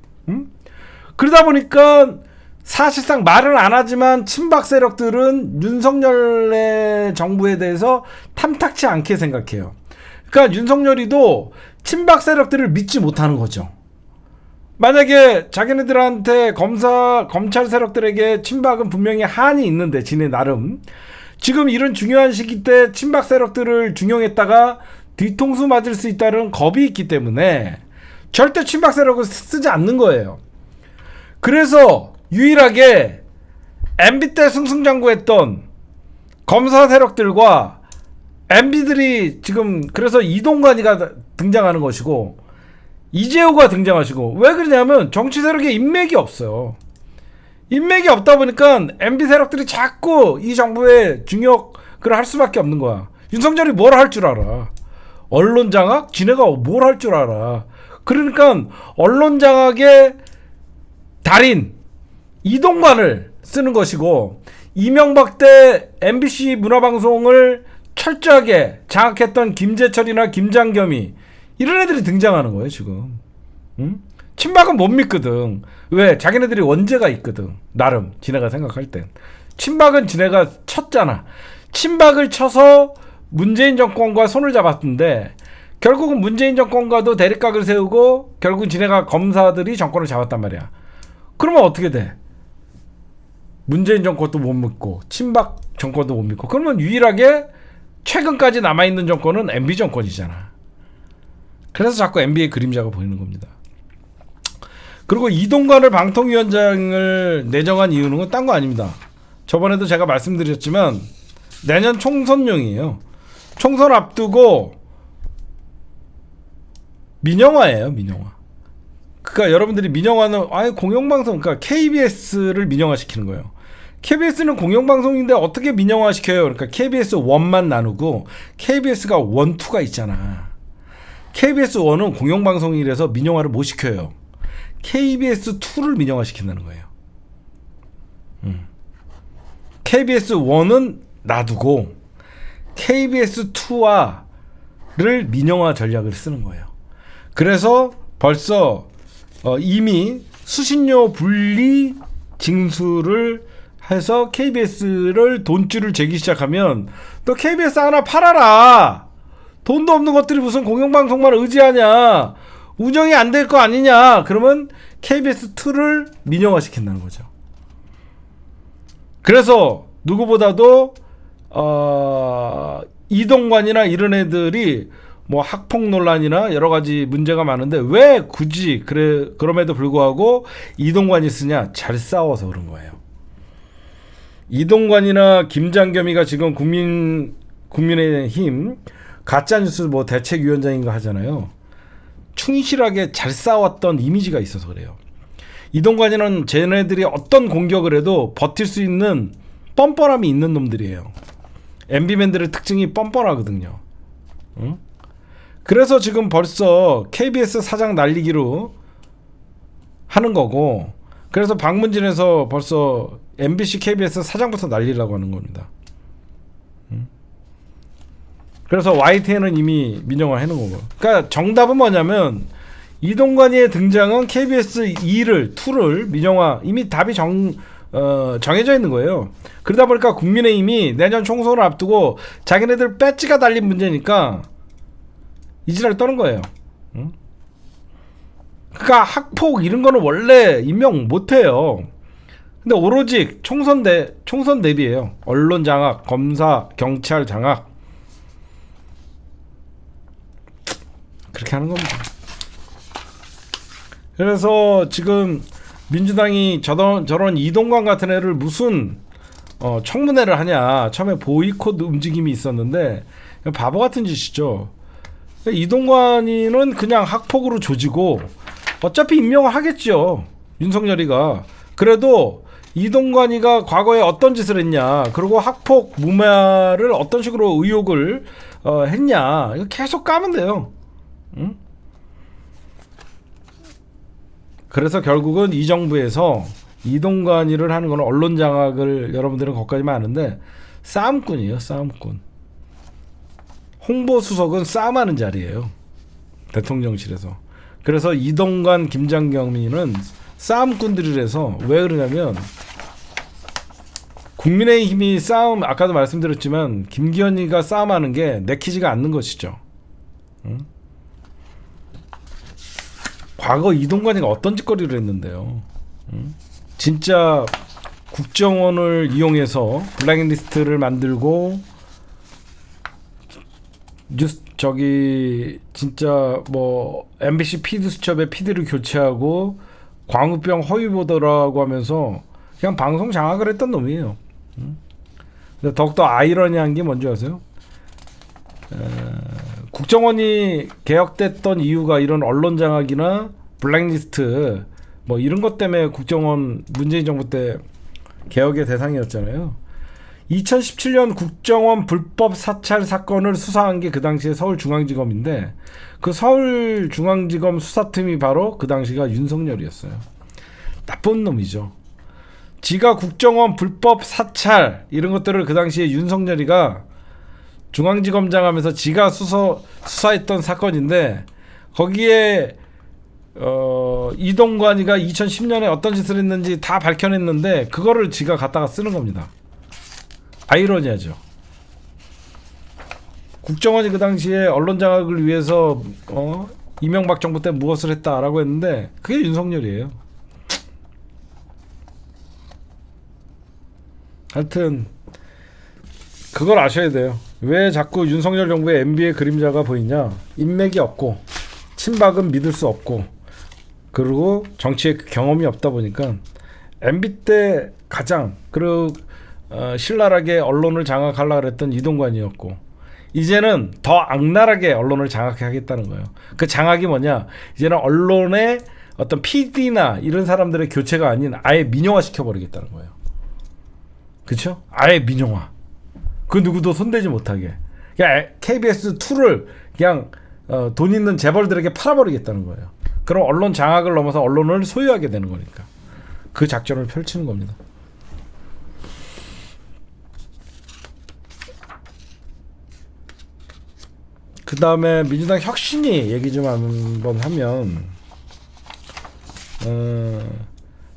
그러다 보니까 사실상 말은 안 하지만 친박 세력들은 윤석열의 정부에 대해서 탐탁치 않게 생각해요. 그러니까 윤석열이도 친박 세력들을 믿지 못하는 거죠. 만약에 자기네들한테 검찰 세력들에게 친박은 분명히 한이 있는데 지네 나름 지금 이런 중요한 시기 때 친박 세력들을 중용했다가 뒤통수 맞을 수 있다는 겁이 있기 때문에 절대 친박 세력을 쓰지 않는 거예요. 그래서 유일하게 MB 때 승승장구했던 검사 세력들과 MB들이 지금 그래서 이동관이가 등장하는 것이고 이재호가 등장하시고 왜 그러냐면 정치 세력에 인맥이 없어요. 인맥이 없다 보니까 MB 세력들이 자꾸 이 정부에 중역을 할 수밖에 없는 거야. 윤석열이 뭘 할 줄 알아? 언론 장악? 지네가 뭘 할 줄 알아? 그러니까 언론 장악의 달인 이동관을 쓰는 것이고, 이명박 때 MBC 문화방송을 철저하게 장악했던 김재철이나 김장겸이 이런 애들이 등장하는 거예요 지금. 응? 친박은 못 믿거든. 왜? 자기네들이 원죄가 있거든. 나름 지네가 생각할 땐. 친박은 지네가 쳤잖아. 친박을 쳐서 문재인 정권과 손을 잡았는데 결국은 문재인 정권과도 대립각을 세우고 결국은 지네가 검사들이 정권을 잡았단 말이야. 그러면 어떻게 돼? 문재인 정권도 못 믿고 친박 정권도 못 믿고, 그러면 유일하게 최근까지 남아있는 정권은 MB 정권이잖아. 그래서 자꾸 MB의 그림자가 보이는 겁니다. 그리고 이동관을 방통위원장을 내정한 이유는 딴 거 아닙니다. 저번에도 제가 말씀드렸지만 내년 총선용이에요. 총선 앞두고 민영화예요, 민영화. 그러니까 여러분들이 민영화는 아예 공영방송, 그러니까 KBS를 민영화시키는 거예요. KBS는 공영방송인데 어떻게 민영화시켜요? 그러니까 KBS 1만 나누고 KBS가 1, 2가 있잖아. KBS 1은 공영방송이라서 민영화를 못 시켜요. KBS 2를 민영화시킨다는 거예요. KBS 1은 놔두고 KBS 2를 민영화 전략을 쓰는 거예요. 그래서 벌써 이미 수신료 분리 징수를 해서 KBS를 돈줄을 재기 시작하면 너 KBS 하나 팔아라. 돈도 없는 것들이 무슨 공영방송만 의지하냐. 운영이 안 될 거 아니냐. 그러면 KBS2를 민영화시킨다는 거죠. 그래서 누구보다도 이동관이나 이런 애들이 뭐 학폭 논란이나 여러 가지 문제가 많은데 왜 굳이 그럼에도 불구하고 이동관이 쓰냐? 잘 싸워서 그런 거예요. 이동관이나 김장겸이가 지금 국민의힘 가짜뉴스 뭐 대책위원장인가 하잖아요. 충실하게 잘 싸웠던 이미지가 있어서 그래요. 이동관이는 쟤네들이 어떤 공격을 해도 버틸 수 있는 뻔뻔함이 있는 놈들이에요. MB맨들의 특징이 뻔뻔하거든요. 응? 그래서 지금 벌써 KBS 사장 날리기로 하는 거고, 그래서 방문진에서 벌써 MBC, KBS 사장부터 날리려고 하는 겁니다. 그래서 YTN은 이미 민영화 해놓은 거고. 그러니까 정답은 뭐냐면 이동관이의 등장은 KBS 2를 민영화, 이미 답이 정해져 있는 거예요. 그러다 보니까 국민의힘이 내년 총선을 앞두고 자기네들 배지가 달린 문제니까 이지랄 떠는 거예요. 응? 그러니까 학폭 이런 거는 원래 임명 못해요. 근데 오로지 총선 대비예요. 언론 장악, 검사, 경찰 장악. 그렇게 하는 겁니다. 그래서 지금 민주당이 저런 이동관 같은 애를 무슨 청문회를 하냐. 처음에 보이콧 움직임이 있었는데 바보 같은 짓이죠. 이동관이는 그냥 학폭으로 조지고 어차피 임명을 하겠죠. 윤석열이가. 그래도 이동관이가 과거에 어떤 짓을 했냐, 그리고 학폭 무마를 어떤 식으로 의혹을 했냐, 이거 계속 까면 돼요. 응? 그래서 결국은 이 정부에서 이동관이를 하는 건 언론 장악을 여러분들은 거기까지만 아는데 싸움꾼이에요. 싸움꾼. 홍보수석은 싸움하는 자리예요. 대통령실에서. 그래서 이동관, 김장겸이는 싸움꾼들이라서. 왜 그러냐면 국민의힘이 싸움, 아까도 말씀드렸지만 김기현이가 싸움하는 게 내키지가 않는 것이죠. 응? 과거 이동관이가 어떤 짓거리를 했는데요. 응? 진짜 국정원을 이용해서 블랙리스트를 만들고 진짜 뭐 MBC PD 수첩에 PD를 교체하고 광우병 허위 보도라고 하면서 그냥 방송 장악을 했던 놈이에요. 근데 더욱더 아이러니한 게 뭔지 아세요? 국정원이 개혁됐던 이유가 이런 언론 장악이나 블랙리스트 뭐 이런 것 때문에 국정원 문재인 정부 때 개혁의 대상이었잖아요. 2017년 국정원 불법 사찰 사건을 수사한 게 그 당시에 서울중앙지검인데 그 서울중앙지검 수사팀이 바로 그 당시가 윤석열이었어요. 나쁜 놈이죠. 지가 국정원 불법 사찰 이런 것들을 그 당시에 윤석열이가 중앙지검장 하면서 지가 수사했던 사건인데, 거기에 이동관이가 2010년에 어떤 짓을 했는지 다 밝혀냈는데 그거를 지가 갖다가 쓰는 겁니다. 아이러니하죠. 국정원이 그 당시에 언론 장악을 위해서 이명박 정부 때 무엇을 했다라고 했는데 그게 윤석열이에요. 하여튼 그걸 아셔야 돼요. 왜 자꾸 윤석열 정부의 MB의 그림자가 보이냐. 인맥이 없고 친박은 믿을 수 없고, 그리고 정치에 경험이 없다 보니까 MB 때 가장 신랄하게 언론을 장악하려고 했던 이동관이었고, 이제는 더 악랄하게 언론을 장악하겠다는 거예요. 그 장악이 뭐냐, 이제는 언론의 어떤 PD나 이런 사람들의 교체가 아닌 아예 민영화 시켜버리겠다는 거예요. 그렇죠? 아예 민영화. 그 누구도 손대지 못하게. 그냥 KBS2를 그냥 돈 있는 재벌들에게 팔아버리겠다는 거예요. 그럼 언론 장악을 넘어서 언론을 소유하게 되는 거니까. 그 작전을 펼치는 겁니다. 그 다음에 민주당 혁신이 얘기 좀 한번 하면,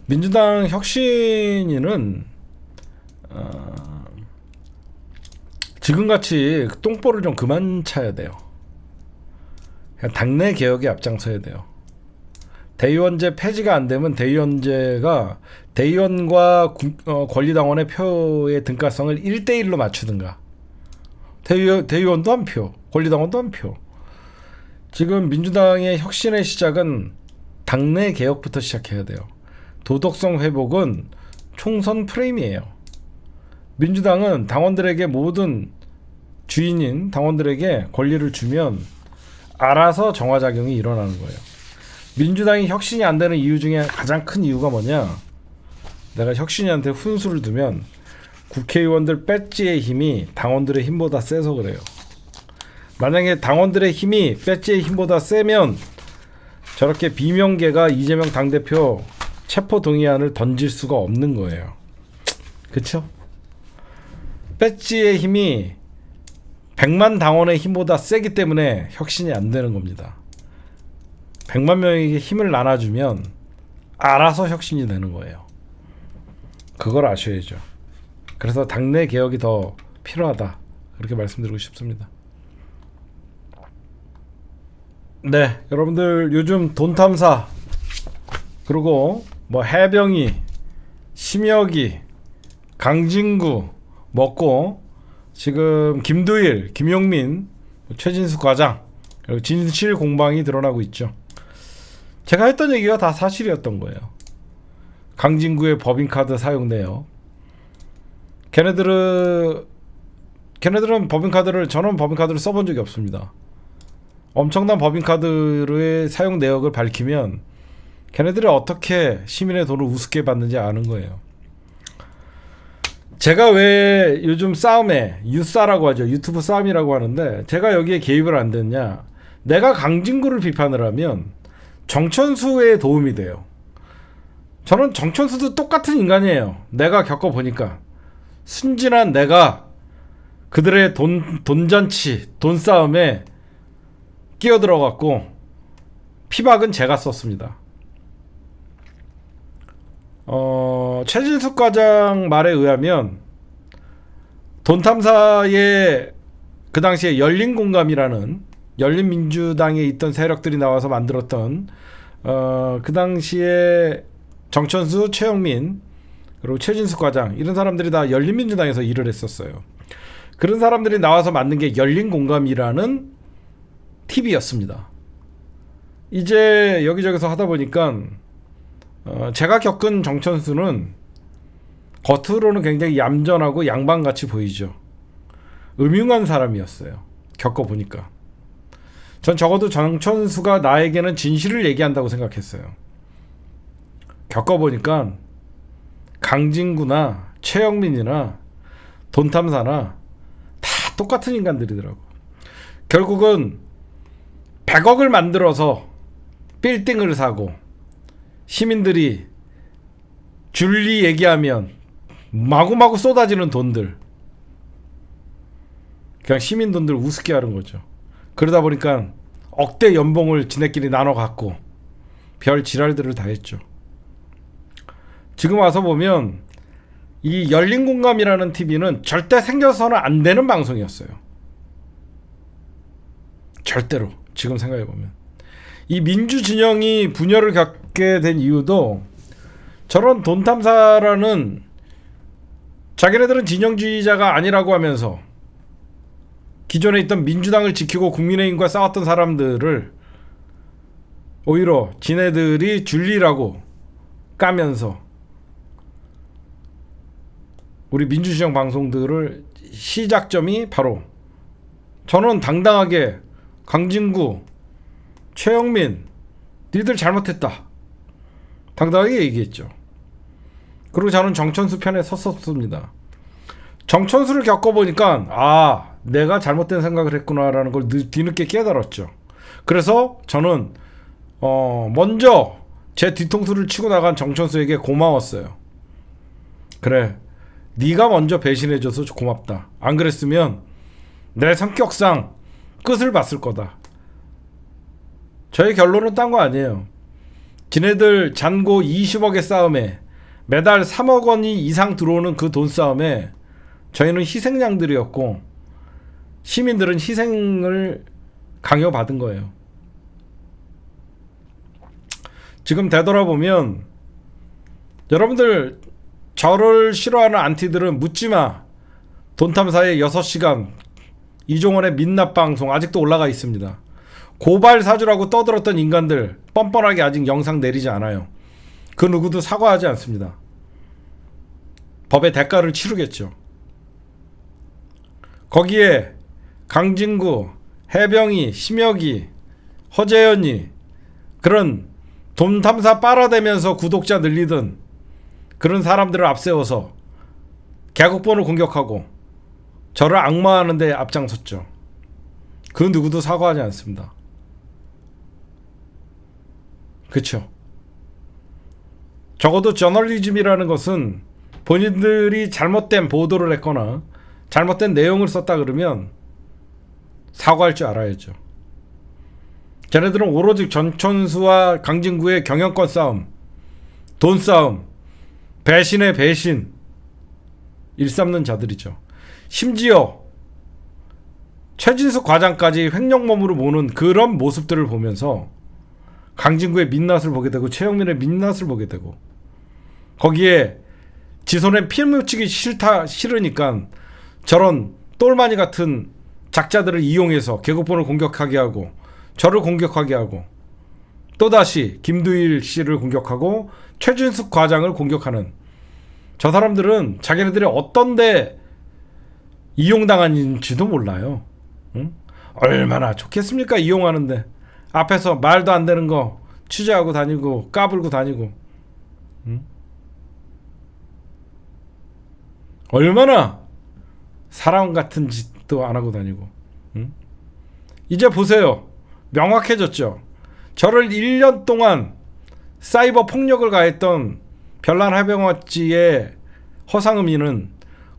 민주당 혁신이는 지금같이 똥볼을 좀 그만 차야 돼요. 그냥 당내 개혁에 앞장서야 돼요. 대의원제 폐지가 안 되면 대의원제가 대의원과 권리당원의 표의 등가성을 1대1로 맞추든가, 대의원도 한 표, 권리당원도 한 표. 지금 민주당의 혁신의 시작은 당내 개혁부터 시작해야 돼요. 도덕성 회복은 총선 프레임이에요. 민주당은 당원들에게, 모든 주인인 당원들에게 권리를 주면 알아서 정화작용이 일어나는 거예요. 민주당이 혁신이 안 되는 이유 중에 가장 큰 이유가 뭐냐, 내가 혁신이한테 훈수를 두면 국회의원들 배지의 힘이 당원들의 힘보다 세서 그래요. 만약에 당원들의 힘이 배지의 힘보다 세면 저렇게 비명계가 이재명 당대표 체포동의안을 던질 수가 없는 거예요. 그쵸? 배지의 힘이 100만 당원의 힘보다 세기 때문에 혁신이 안 되는 겁니다. 100만 명에게 힘을 나눠주면 알아서 혁신이 되는 거예요. 그걸 아셔야죠. 그래서 당내 개혁이 더 필요하다, 그렇게 말씀드리고 싶습니다. 네, 여러분들 요즘 돈 탐사, 그리고 뭐 해병이, 심혁이, 강진구 먹고 지금 김두일, 김용민, 최진수 과장, 그리고 진실 공방이 드러나고 있죠. 제가 했던 얘기가 다 사실이었던 거예요. 강진구의 법인카드 사용 내역. 걔네들은 법인카드를, 저는 법인카드를 써본 적이 없습니다. 엄청난 법인카드의 사용 내역을 밝히면 걔네들이 어떻게 시민의 돈을 우습게 받는지 아는 거예요. 제가 왜 요즘 싸움에, 유싸라고 하죠, 유튜브 싸움이라고 하는데, 제가 여기에 개입을 안 됐냐, 내가 강진구를 비판을 하면 정천수에 도움이 돼요. 저는 정천수도 똑같은 인간이에요. 내가 겪어보니까. 순진한 내가 그들의 돈잔치, 돈싸움에 끼어들어갔고 피박은 제가 썼습니다. 최진숙 과장 말에 의하면 돈탐사에 그 당시에 열린공감이라는, 열린민주당에 있던 세력들이 나와서 만들었던 그 당시에 정천수, 최영민, 그리고 최진숙 과장, 이런 사람들이 다 열린민주당에서 일을 했었어요. 그런 사람들이 나와서 만든 게 열린공감이라는 TV였습니다. 이제 여기저기서 하다 보니까 제가 겪은 정천수는 겉으로는 굉장히 얌전하고 양반같이 보이죠. 음흉한 사람이었어요. 겪어보니까. 전 적어도 정천수가 나에게는 진실을 얘기한다고 생각했어요. 겪어보니까 강진구나 최영민이나 돈탐사나 다 똑같은 인간들이더라고. 결국은 100억을 만들어서 빌딩을 사고 시민들이 줄리 얘기하면 마구마구 쏟아지는 돈들, 그냥 시민 돈들 우습게 하는 거죠. 그러다 보니까 억대 연봉을 지네끼리 나눠 갖고 별 지랄들을 다 했죠. 지금 와서 보면 이 열린공감이라는 TV는 절대 생겨서는 안 되는 방송이었어요. 절대로. 지금 생각해보면 이 민주진영이 분열을 겪게 된 이유도 저런 돈탐사라는, 자기네들은 진영주의자가 아니라고 하면서 기존에 있던 민주당을 지키고 국민의힘과 싸웠던 사람들을 오히려 지네들이 줄리라고 까면서 우리 민주진영 방송들을, 시작점이 바로 저는 당당하게 강진구, 최영민 니들 잘못했다 당당하게 얘기했죠. 그리고 저는 정천수 편에 섰었습니다. 정천수를 겪어보니까 아, 내가 잘못된 생각을 했구나라는 걸 뒤늦게 깨달았죠. 그래서 저는 먼저 제 뒤통수를 치고 나간 정천수에게 고마웠어요. 그래, 네가 먼저 배신해줘서 고맙다. 안 그랬으면 내 성격상 끝을 봤을 거다. 저의 결론은 딴 거 아니에요. 지네들 잔고 20억의 싸움에 매달 3억 원이 이상 들어오는 그 돈 싸움에 저희는 희생양들이었고 시민들은 희생을 강요받은 거예요. 지금 되돌아보면 여러분들, 저를 싫어하는 안티들은 묻지마 돈탐사의 6시간 이종원의 민낯 방송 아직도 올라가 있습니다. 고발 사주라고 떠들었던 인간들 뻔뻔하게 아직 영상 내리지 않아요. 그 누구도 사과하지 않습니다. 법의 대가를 치르겠죠. 거기에 강진구, 해병이, 심혁이, 허재현이 그런 돈탐사 빨아대면서 구독자 늘리던 그런 사람들을 앞세워서 개국본을 공격하고 저를 악마하는 데 앞장섰죠. 그 누구도 사과하지 않습니다. 그렇죠. 적어도 저널리즘이라는 것은 본인들이 잘못된 보도를 했거나 잘못된 내용을 썼다 그러면 사과할 줄 알아야죠. 쟤네들은 오로지 전천수와 강진구의 경영권 싸움, 돈 싸움, 배신의 배신 일삼는 자들이죠. 심지어 최진숙 과장까지 횡령범으로 모는 그런 모습들을 보면서 강진구의 민낯을 보게 되고 최영민의 민낯을 보게 되고, 거기에 지손에 피 묻히기 싫으니까 저런 똘마니 같은 작자들을 이용해서 개국본을 공격하게 하고 저를 공격하게 하고 또다시 김두일 씨를 공격하고 최진숙 과장을 공격하는 저 사람들은 자기네들이 어떤 데 이용당한지도 몰라요. 응? 얼마나 좋겠습니까? 이용하는데 앞에서 말도 안 되는 거 취재하고 다니고 까불고 다니고, 응? 얼마나 사람 같은 짓도 안 하고 다니고, 응? 이제 보세요. 명확해졌죠. 저를 1년 동안 사이버 폭력을 가했던 별난 해병어찌의 허상음이는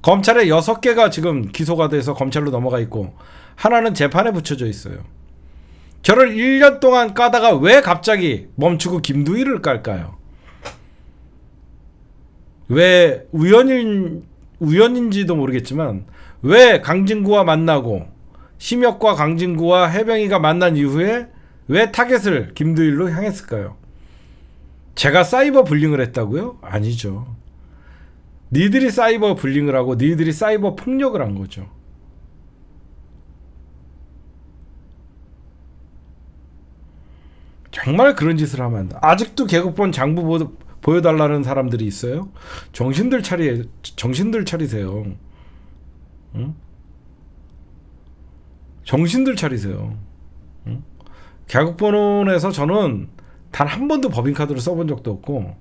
검찰에 6개가 지금 기소가 돼서 검찰로 넘어가 있고 하나는 재판에 붙여져 있어요. 저를 1년 동안 까다가 왜 갑자기 멈추고 김두일을 깔까요? 왜 우연인지도 모르겠지만 왜 강진구와 만나고 심혁과 강진구와 해병이가 만난 이후에 왜 타겟을 김두일로 향했을까요? 제가 사이버 불링을 했다고요? 아니죠. 니들이 사이버 불링을 하고 니들이 사이버 폭력을 한 거죠. 정말 그런 짓을 하면 안 돼. 아직도 개국본 장부 보여달라는 사람들이 있어요? 정신들 차리세요. 응? 정신들 차리세요. 응? 개국본에서 저는 단 한 번도 법인카드를 써본 적도 없고,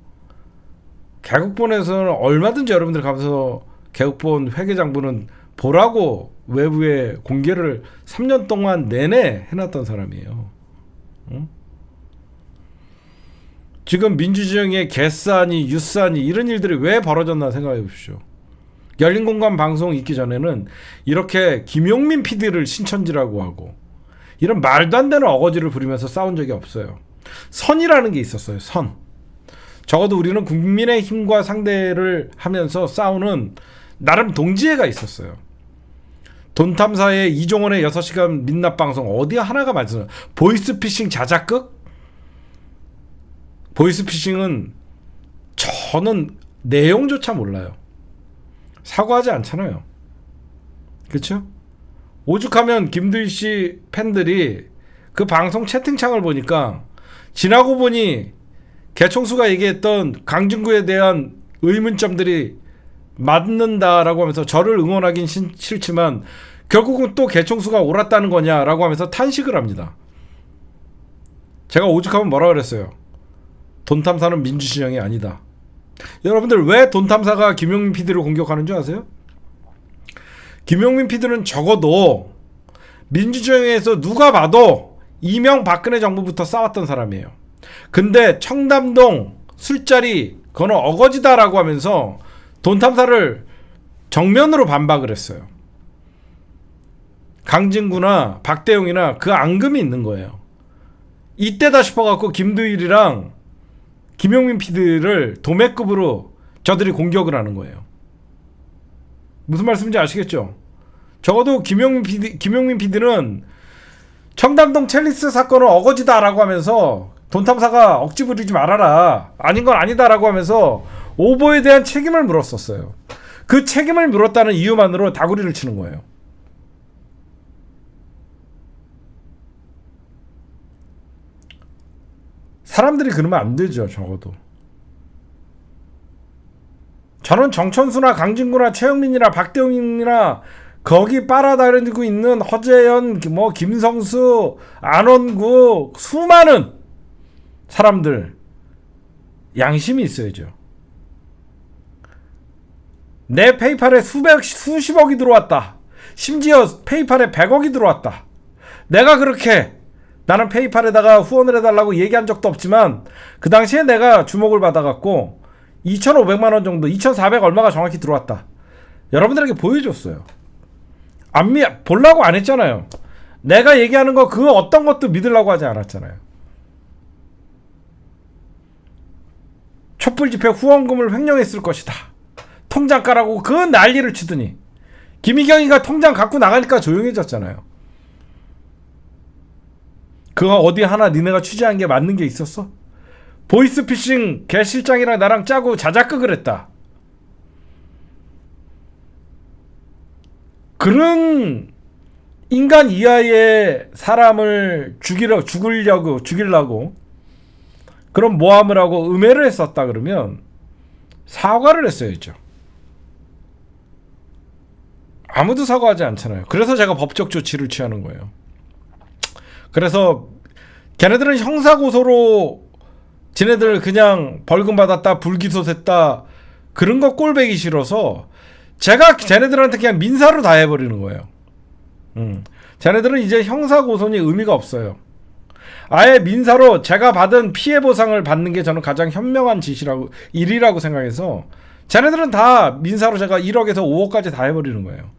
개국본에서는 얼마든지 여러분들 가면서 개국본 회계장부는 보라고 외부에 공개를 3년 동안 내내 해놨던 사람이에요. 응? 지금 민주진영의 개싸니 유싸니 이런 일들이 왜 벌어졌나 생각해 보십시오. 열린공감 방송 있기 전에는 이렇게 김용민 PD를 신천지라고 하고 이런 말도 안 되는 어거지를 부리면서 싸운 적이 없어요. 선이라는 게 있었어요. 선. 적어도 우리는 국민의힘과 상대를 하면서 싸우는 나름 동지애가 있었어요. 돈탐사의 이종원의 6시간 민낯방송 어디 하나가 맞으나 보이스피싱 자작극? 보이스피싱은 저는 내용조차 몰라요. 사과하지 않잖아요. 그렇죠? 오죽하면 김두희 씨 팬들이 그 방송 채팅창을 보니까 지나고 보니 개총수가 얘기했던 강진구에 대한 의문점들이 맞는다라고 하면서 저를 응원하긴 싫지만 결국은 또 개총수가 옳았다는 거냐라고 하면서 탄식을 합니다. 제가 오죽하면 뭐라 그랬어요? 돈탐사는 민주진영이 아니다. 여러분들 왜 돈탐사가 김용민 PD를 공격하는 줄 아세요? 김용민 PD는 적어도 민주진영에서 누가 봐도 이명박근혜 정부부터 싸웠던 사람이에요. 근데 청담동 술자리 그거는 어거지다라고 하면서 돈탐사를 정면으로 반박을 했어요. 강진구나 박대용이나 그 앙금이 있는 거예요. 이때다 싶어갖고 김두일이랑 김용민 PD를 도매급으로 저들이 공격을 하는 거예요. 무슨 말씀인지 아시겠죠? 적어도 김용민 PD는 청담동 첼리스 사건은 어거지다라고 하면서 돈탐사가 억지 부리지 말아라. 아닌 건 아니다라고 하면서 오보에 대한 책임을 물었었어요. 그 책임을 물었다는 이유만으로 다구리를 치는 거예요. 사람들이 그러면 안 되죠. 적어도. 저는 정천수나 강진구나 최영민이나 박대웅이나 거기 빨아다니고 있는 허재현, 뭐 김성수, 안원구 수많은 사람들 양심이 있어야죠. 내 페이팔에 수십억이 들어왔다. 심지어 페이팔에 100억이 들어왔다. 내가 그렇게 나는 페이팔에다가 후원을 해달라고 얘기한 적도 없지만 그 당시에 내가 주목을 받아갖고 2,500만 원 정도 2,400 얼마가 정확히 들어왔다. 여러분들에게 보여줬어요. 보려고 안 했잖아요. 내가 얘기하는 거 그 어떤 것도 믿으려고 하지 않았잖아요. 촛불 집회 후원금을 횡령했을 것이다. 통장 까라고 그 난리를 치더니 김희경이가 통장 갖고 나가니까 조용해졌잖아요. 그거 어디 하나 니네가 취재한 게 맞는 게 있었어? 보이스피싱 개 실장이랑 나랑 짜고 자작극을 했다. 그런 인간 이하의 사람을 죽이려고 그런 모함을 하고 음해를 했었다 그러면 사과를 했어야죠. 아무도 사과하지 않잖아요. 그래서 제가 법적 조치를 취하는 거예요. 그래서 걔네들은 형사고소로 지네들 그냥 벌금 받았다 불기소됐다 그런 거 꼴배기 싫어서 제가 쟤네들한테 그냥 민사로 다 해버리는 거예요. 쟤네들은 이제 형사고소니 의미가 없어요. 아예 민사로 제가 받은 피해 보상을 받는 게 저는 가장 현명한 일이라고 생각해서 쟤네들은 다 민사로 제가 1억에서 5억까지 다 해버리는 거예요.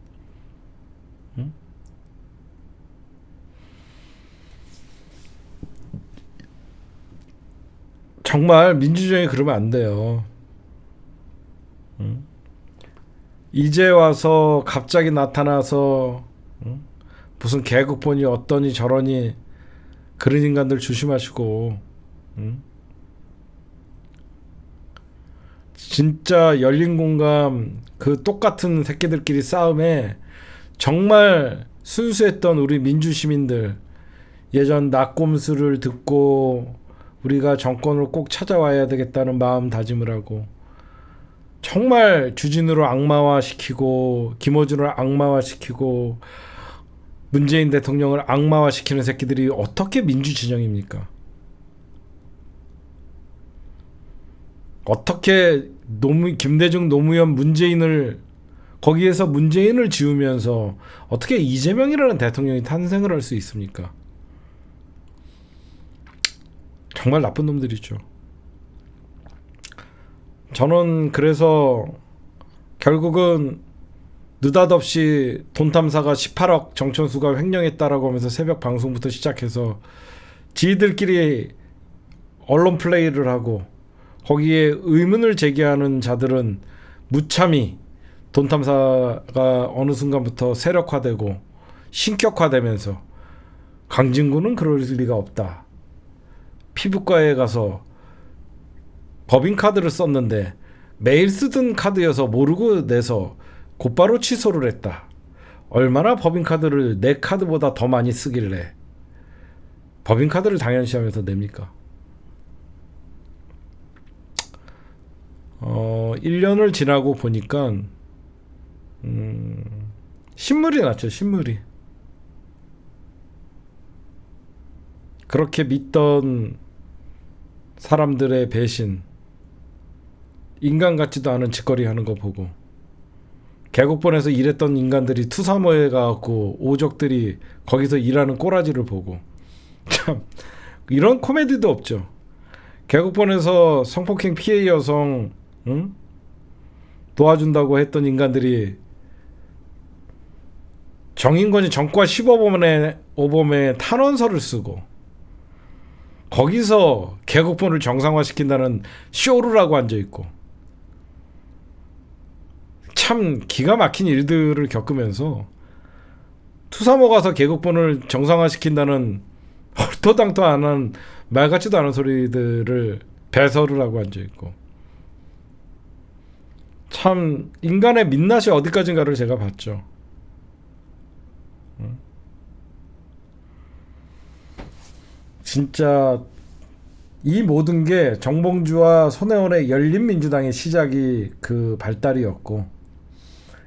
정말 민주주의 그러면 안 돼요. 이제 와서 갑자기 나타나서 무슨 개국본이 어떠니 저러니 그런 인간들 조심하시고 진짜 열린공감 그 똑같은 새끼들끼리 싸움에 정말 순수했던 우리 민주시민들 예전 낙곰수를 듣고 우리가 정권을 꼭 찾아와야 되겠다는 마음 다짐을 하고 정말 주진우를 악마화시키고 김어준을 악마화시키고 문재인 대통령을 악마화시키는 새끼들이 어떻게 민주진영입니까? 어떻게 김대중 노무현 문재인을 거기에서 문재인을 지우면서 어떻게 이재명이라는 대통령이 탄생을 할 수 있습니까? 정말 나쁜 놈들이죠. 저는 그래서 결국은 느닷없이 돈탐사가 18억 정천수가 횡령했다라고 하면서 새벽 방송부터 시작해서 지들끼리 언론 플레이를 하고 거기에 의문을 제기하는 자들은 무참히 돈탐사가 어느 순간부터 세력화되고 신격화되면서 강진구는 그럴 리가 없다. 피부과에 가서 법인카드를 썼는데 매일 쓰던 카드여서 모르고 내서 곧바로 취소를 했다. 얼마나 법인카드를 내 카드보다 더 많이 쓰길래 법인카드를 당연시하면서 냅니까? 1년을 지나고 보니까 신물이 났죠. 신물이. 그렇게 믿던 사람들의 배신, 인간 같지도 않은 짓거리 하는 거 보고 계곡본에서 일했던 인간들이 투사모에 가갖고 오적들이 거기서 일하는 꼬라지를 보고 참 이런 코미디도 없죠. 계곡본에서 성폭행 피해 여성 도와준다고 했던 인간들이 정인권이 정과 15범에 탄원서를 쓰고 거기서 계곡본을 정상화시킨다는 쇼를 하고 앉아있고 참 기가 막힌 일들을 겪으면서 투사모 가서 계곡본을 정상화시킨다는 헐토당토 안 한 말 같지도 않은 소리들을 배설을 하고 앉아있고 참 인간의 민낯이 어디까지인가를 제가 봤죠. 진짜 이 모든 게 정봉주와 손혜원의 열린민주당의 시작이 그 발달이었고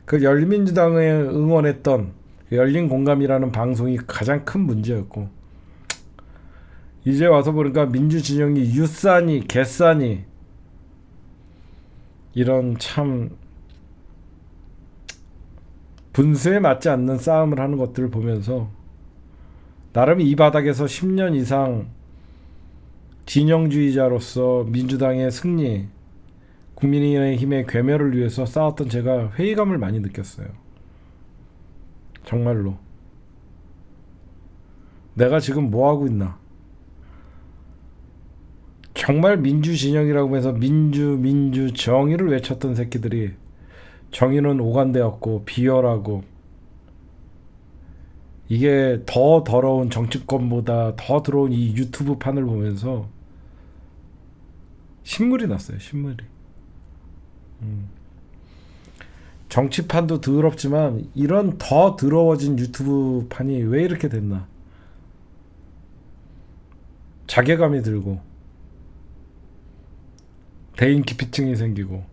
그 열린민주당을 응원했던 열린공감이라는 방송이 가장 큰 문제였고 이제 와서 보니까 민주진영이 유싸니 개싸니 이런 참 분수에 맞지 않는 싸움을 하는 것들을 보면서 나름 이 바닥에서 10년 이상 진영주의자로서 민주당의 승리, 국민의힘의 괴멸을 위해서 싸웠던 제가 회의감을 많이 느꼈어요. 정말로. 내가 지금 뭐하고 있나. 정말 민주진영이라고 해서 민주 정의를 외쳤던 새끼들이 정의는 오간되었고 비열하고 이게 더 더러운 정치권보다 더 더러운 이 유튜브 판을 보면서 신물이 났어요. 신물이. 정치판도 더럽지만 이런 더 더러워진 유튜브 판이 왜 이렇게 됐나. 자괴감이 들고 대인기피증이 생기고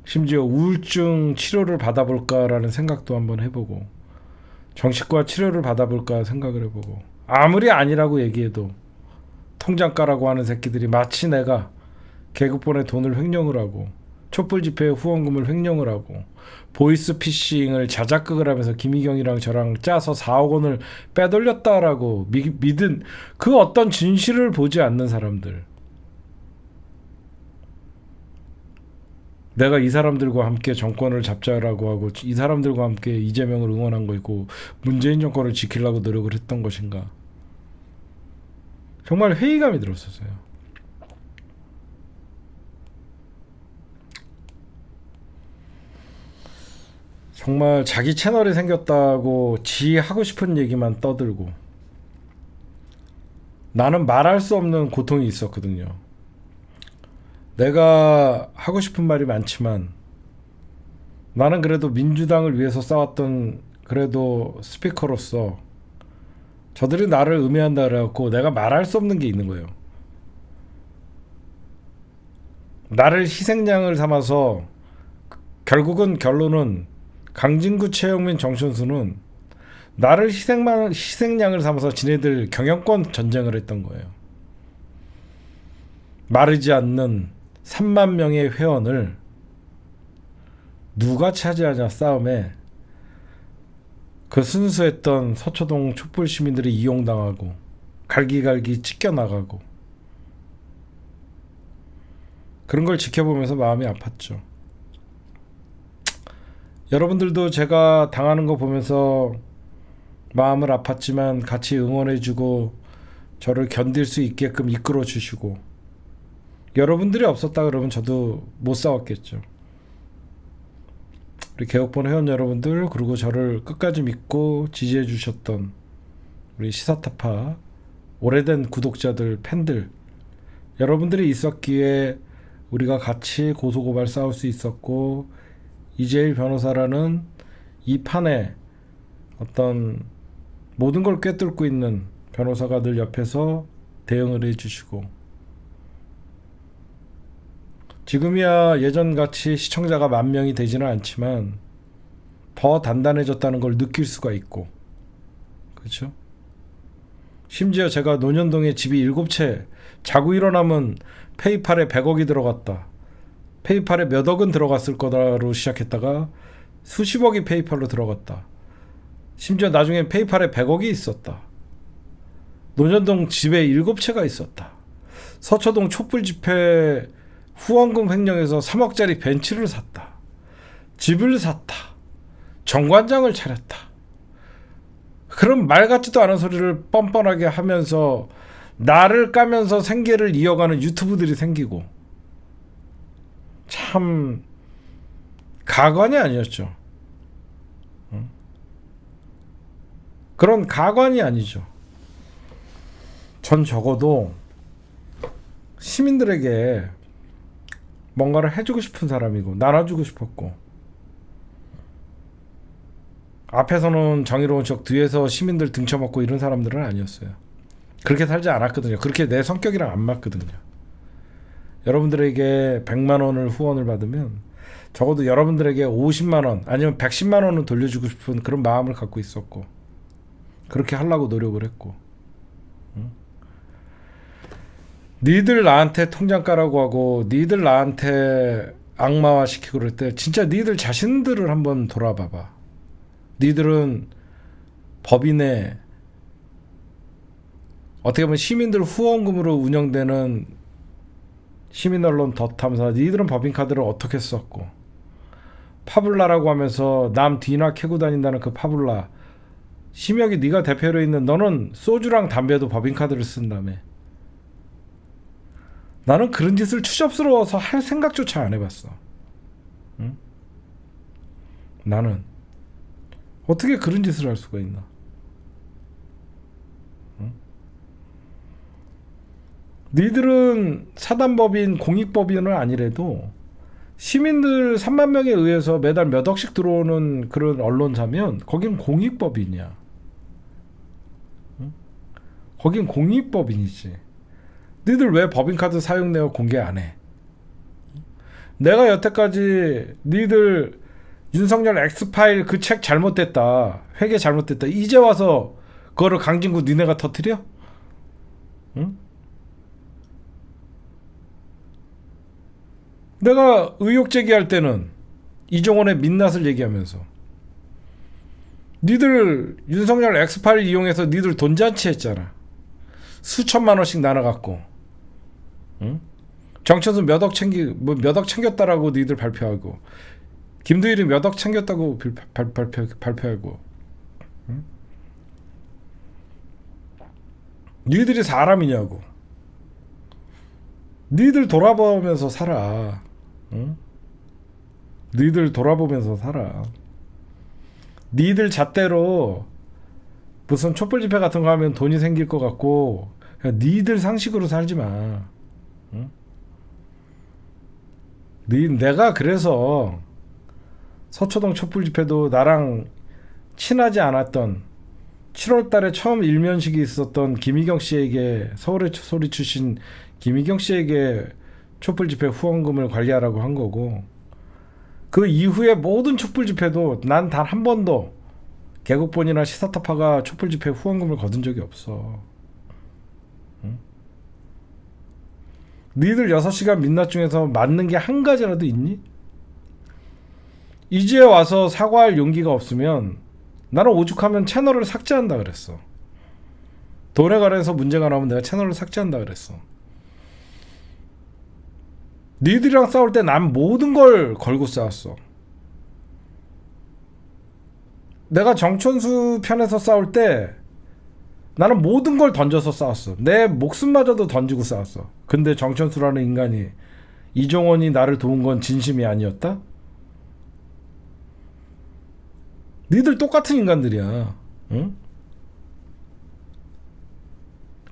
심지어 우울증 치료를 받아볼까라는 생각도 한번 해보고 정신과 치료를 받아볼까 생각을 해보고 아무리 아니라고 얘기해도 통장 까라고 하는 새끼들이 마치 내가 계급본에 돈을 횡령을 하고 촛불 집회에 후원금을 횡령을 하고 보이스피싱을 자작극을 하면서 김희경이랑 저랑 짜서 4억 원을 빼돌렸다라고 믿은 그 어떤 진실을 보지 않는 사람들. 내가 이 사람들과 함께 정권을 잡자라고 하고 이 사람들과 함께 이재명을 응원한 거고 문재인 정권을 지키려고 노력을 했던 것인가. 정말 회의감이 들었었어요. 정말 자기 채널이 생겼다고 지 하고 싶은 얘기만 떠들고 나는 말할 수 없는 고통이 있었거든요. 내가 하고 싶은 말이 많지만 나는 그래도 민주당을 위해서 싸웠던 그래도 스피커로서 저들이 나를 음해한다 그래갖고 내가 말할 수 없는 게 있는 거예요. 나를 희생양을 삼아서 결국은 결론은 강진구, 최영민, 정천수는 나를 희생양을 삼아서 지네들 경영권 전쟁을 했던 거예요. 마르지 않는 3만 명의 회원을 누가 차지하냐 싸움에 그 순수했던 서초동 촛불 시민들이 이용당하고 갈기갈기 찢겨나가고 그런 걸 지켜보면서 마음이 아팠죠. 여러분들도 제가 당하는 거 보면서 마음을 아팠지만 같이 응원해주고 저를 견딜 수 있게끔 이끌어 주시고, 여러분들이 없었다 그러면 저도 못 싸웠겠죠. 우리 개혁본 회원 여러분들, 그리고 저를 끝까지 믿고 지지해 주셨던 우리 시사타파 오래된 구독자들, 팬들, 여러분들이 있었기에 우리가 같이 고소고발 싸울 수 있었고, 이재일 변호사라는 이 판에 어떤 모든 걸 꿰뚫고 있는 변호사가 늘 옆에서 대응을 해주시고, 지금이야 예전같이 시청자가 10,000명이 되지는 않지만 더 단단해졌다는 걸 느낄 수가 있고, 그렇죠? 심지어 제가 논현동에 집이 7채, 자고 일어나면 페이팔에 100억이 들어갔다, 페이팔에 몇 억은 들어갔을 거다로 시작했다가 수십억이 페이팔로 들어갔다, 심지어 나중에 페이팔에 100억이 있었다, 논현동 집에 7채가 있었다, 서초동 촛불 집회 후원금 횡령해서 3억짜리 벤츠를 샀다, 집을 샀다, 정관장을 차렸다. 그런 말 같지도 않은 소리를 뻔뻔하게 하면서 나를 까면서 생계를 이어가는 유튜브들이 생기고, 참 가관이 아니었죠. 그런 가관이 아니죠. 전 적어도 시민들에게 뭔가를 해주고 싶은 사람이고, 나눠주고 싶었고, 앞에서는 정의로운 척 뒤에서 시민들 등쳐먹고 이런 사람들은 아니었어요. 그렇게 살지 않았거든요. 그렇게 내 성격이랑 안 맞거든요. 여러분들에게 100만 원을 후원을 받으면 적어도 여러분들에게 50만 원 아니면 110만 원은 돌려주고 싶은 그런 마음을 갖고 있었고, 그렇게 하려고 노력을 했고, 니들 나한테 통장 까라고 하고 니들 나한테 악마화 시키고 그럴 때 진짜 니들 자신들을 한번 돌아봐봐. 니들은 법인에 어떻게 보면 시민들 후원금으로 운영되는 시민언론 덧탐사, 니들은 법인카드를 어떻게 썼고, 파블라라고 하면서 남 뒤나 캐고 다닌다는 그 파블라, 심혁이 네가 대표로 있는, 너는 소주랑 담배도 법인카드를 쓴다며. 나는 그런 짓을 추접스러워서 할 생각조차 안 해봤어. 응? 나는 어떻게 그런 짓을 할 수가 있나? 응? 니들은 사단법인, 공익법인은 아니래도 시민들 3만 명에 의해서 매달 몇 억씩 들어오는 그런 언론사면 거긴 공익법인이야. 응? 거긴 공익법인이지. 니들 왜 법인카드 사용 내역 공개 안 해? 내가 여태까지 니들 윤석열 X파일 그 책 잘못됐다, 회계 잘못됐다, 이제 와서 그거를 강진구 니네가 터뜨려? 응? 내가 의혹 제기할 때는 이종원의 민낯을 얘기하면서 니들 윤석열 X파일 이용해서 니들 돈잔치 했잖아. 수천만 원씩 나눠갖고, 응? 정천수 몇 억 챙겼다라고 니들 발표하고, 김두일이 몇 억 챙겼다고 발표하고, 응? 니들이 사람이냐고. 니들 돌아보면서 살아. 응? 니들 돌아보면서 살아. 니들 잣대로 무슨 촛불 집회 같은 거 하면 돈이 생길 것 같고, 그냥 니들 상식으로 살지 마. 응? 내가 그래서 서초동 촛불 집회도 나랑 친하지 않았던 7월 달에 처음 일면식이 있었던 김희경 씨에게, 서울의 소리 출신 김희경 씨에게 촛불 집회 후원금을 관리하라고 한 거고, 그 이후에 모든 촛불 집회도 난 단 한 번도 개국본이나 시사타파가 촛불 집회 후원금을 거둔 적이 없어. 응? 니들 6시간 민낯 중에서 맞는 게 한 가지라도 있니? 이제 와서 사과할 용기가 없으면 나는 오죽하면 채널을 삭제한다 그랬어. 돈에 관해서 문제가 나오면 내가 채널을 삭제한다 그랬어. 니들이랑 싸울 때 난 모든 걸 걸고 싸웠어. 내가 정천수 편에서 싸울 때 나는 모든 걸 던져서 싸웠어. 내 목숨마저도 던지고 싸웠어. 근데 정천수라는 인간이, 이종원이 나를 도운 건 진심이 아니었다? 니들 똑같은 인간들이야. 응?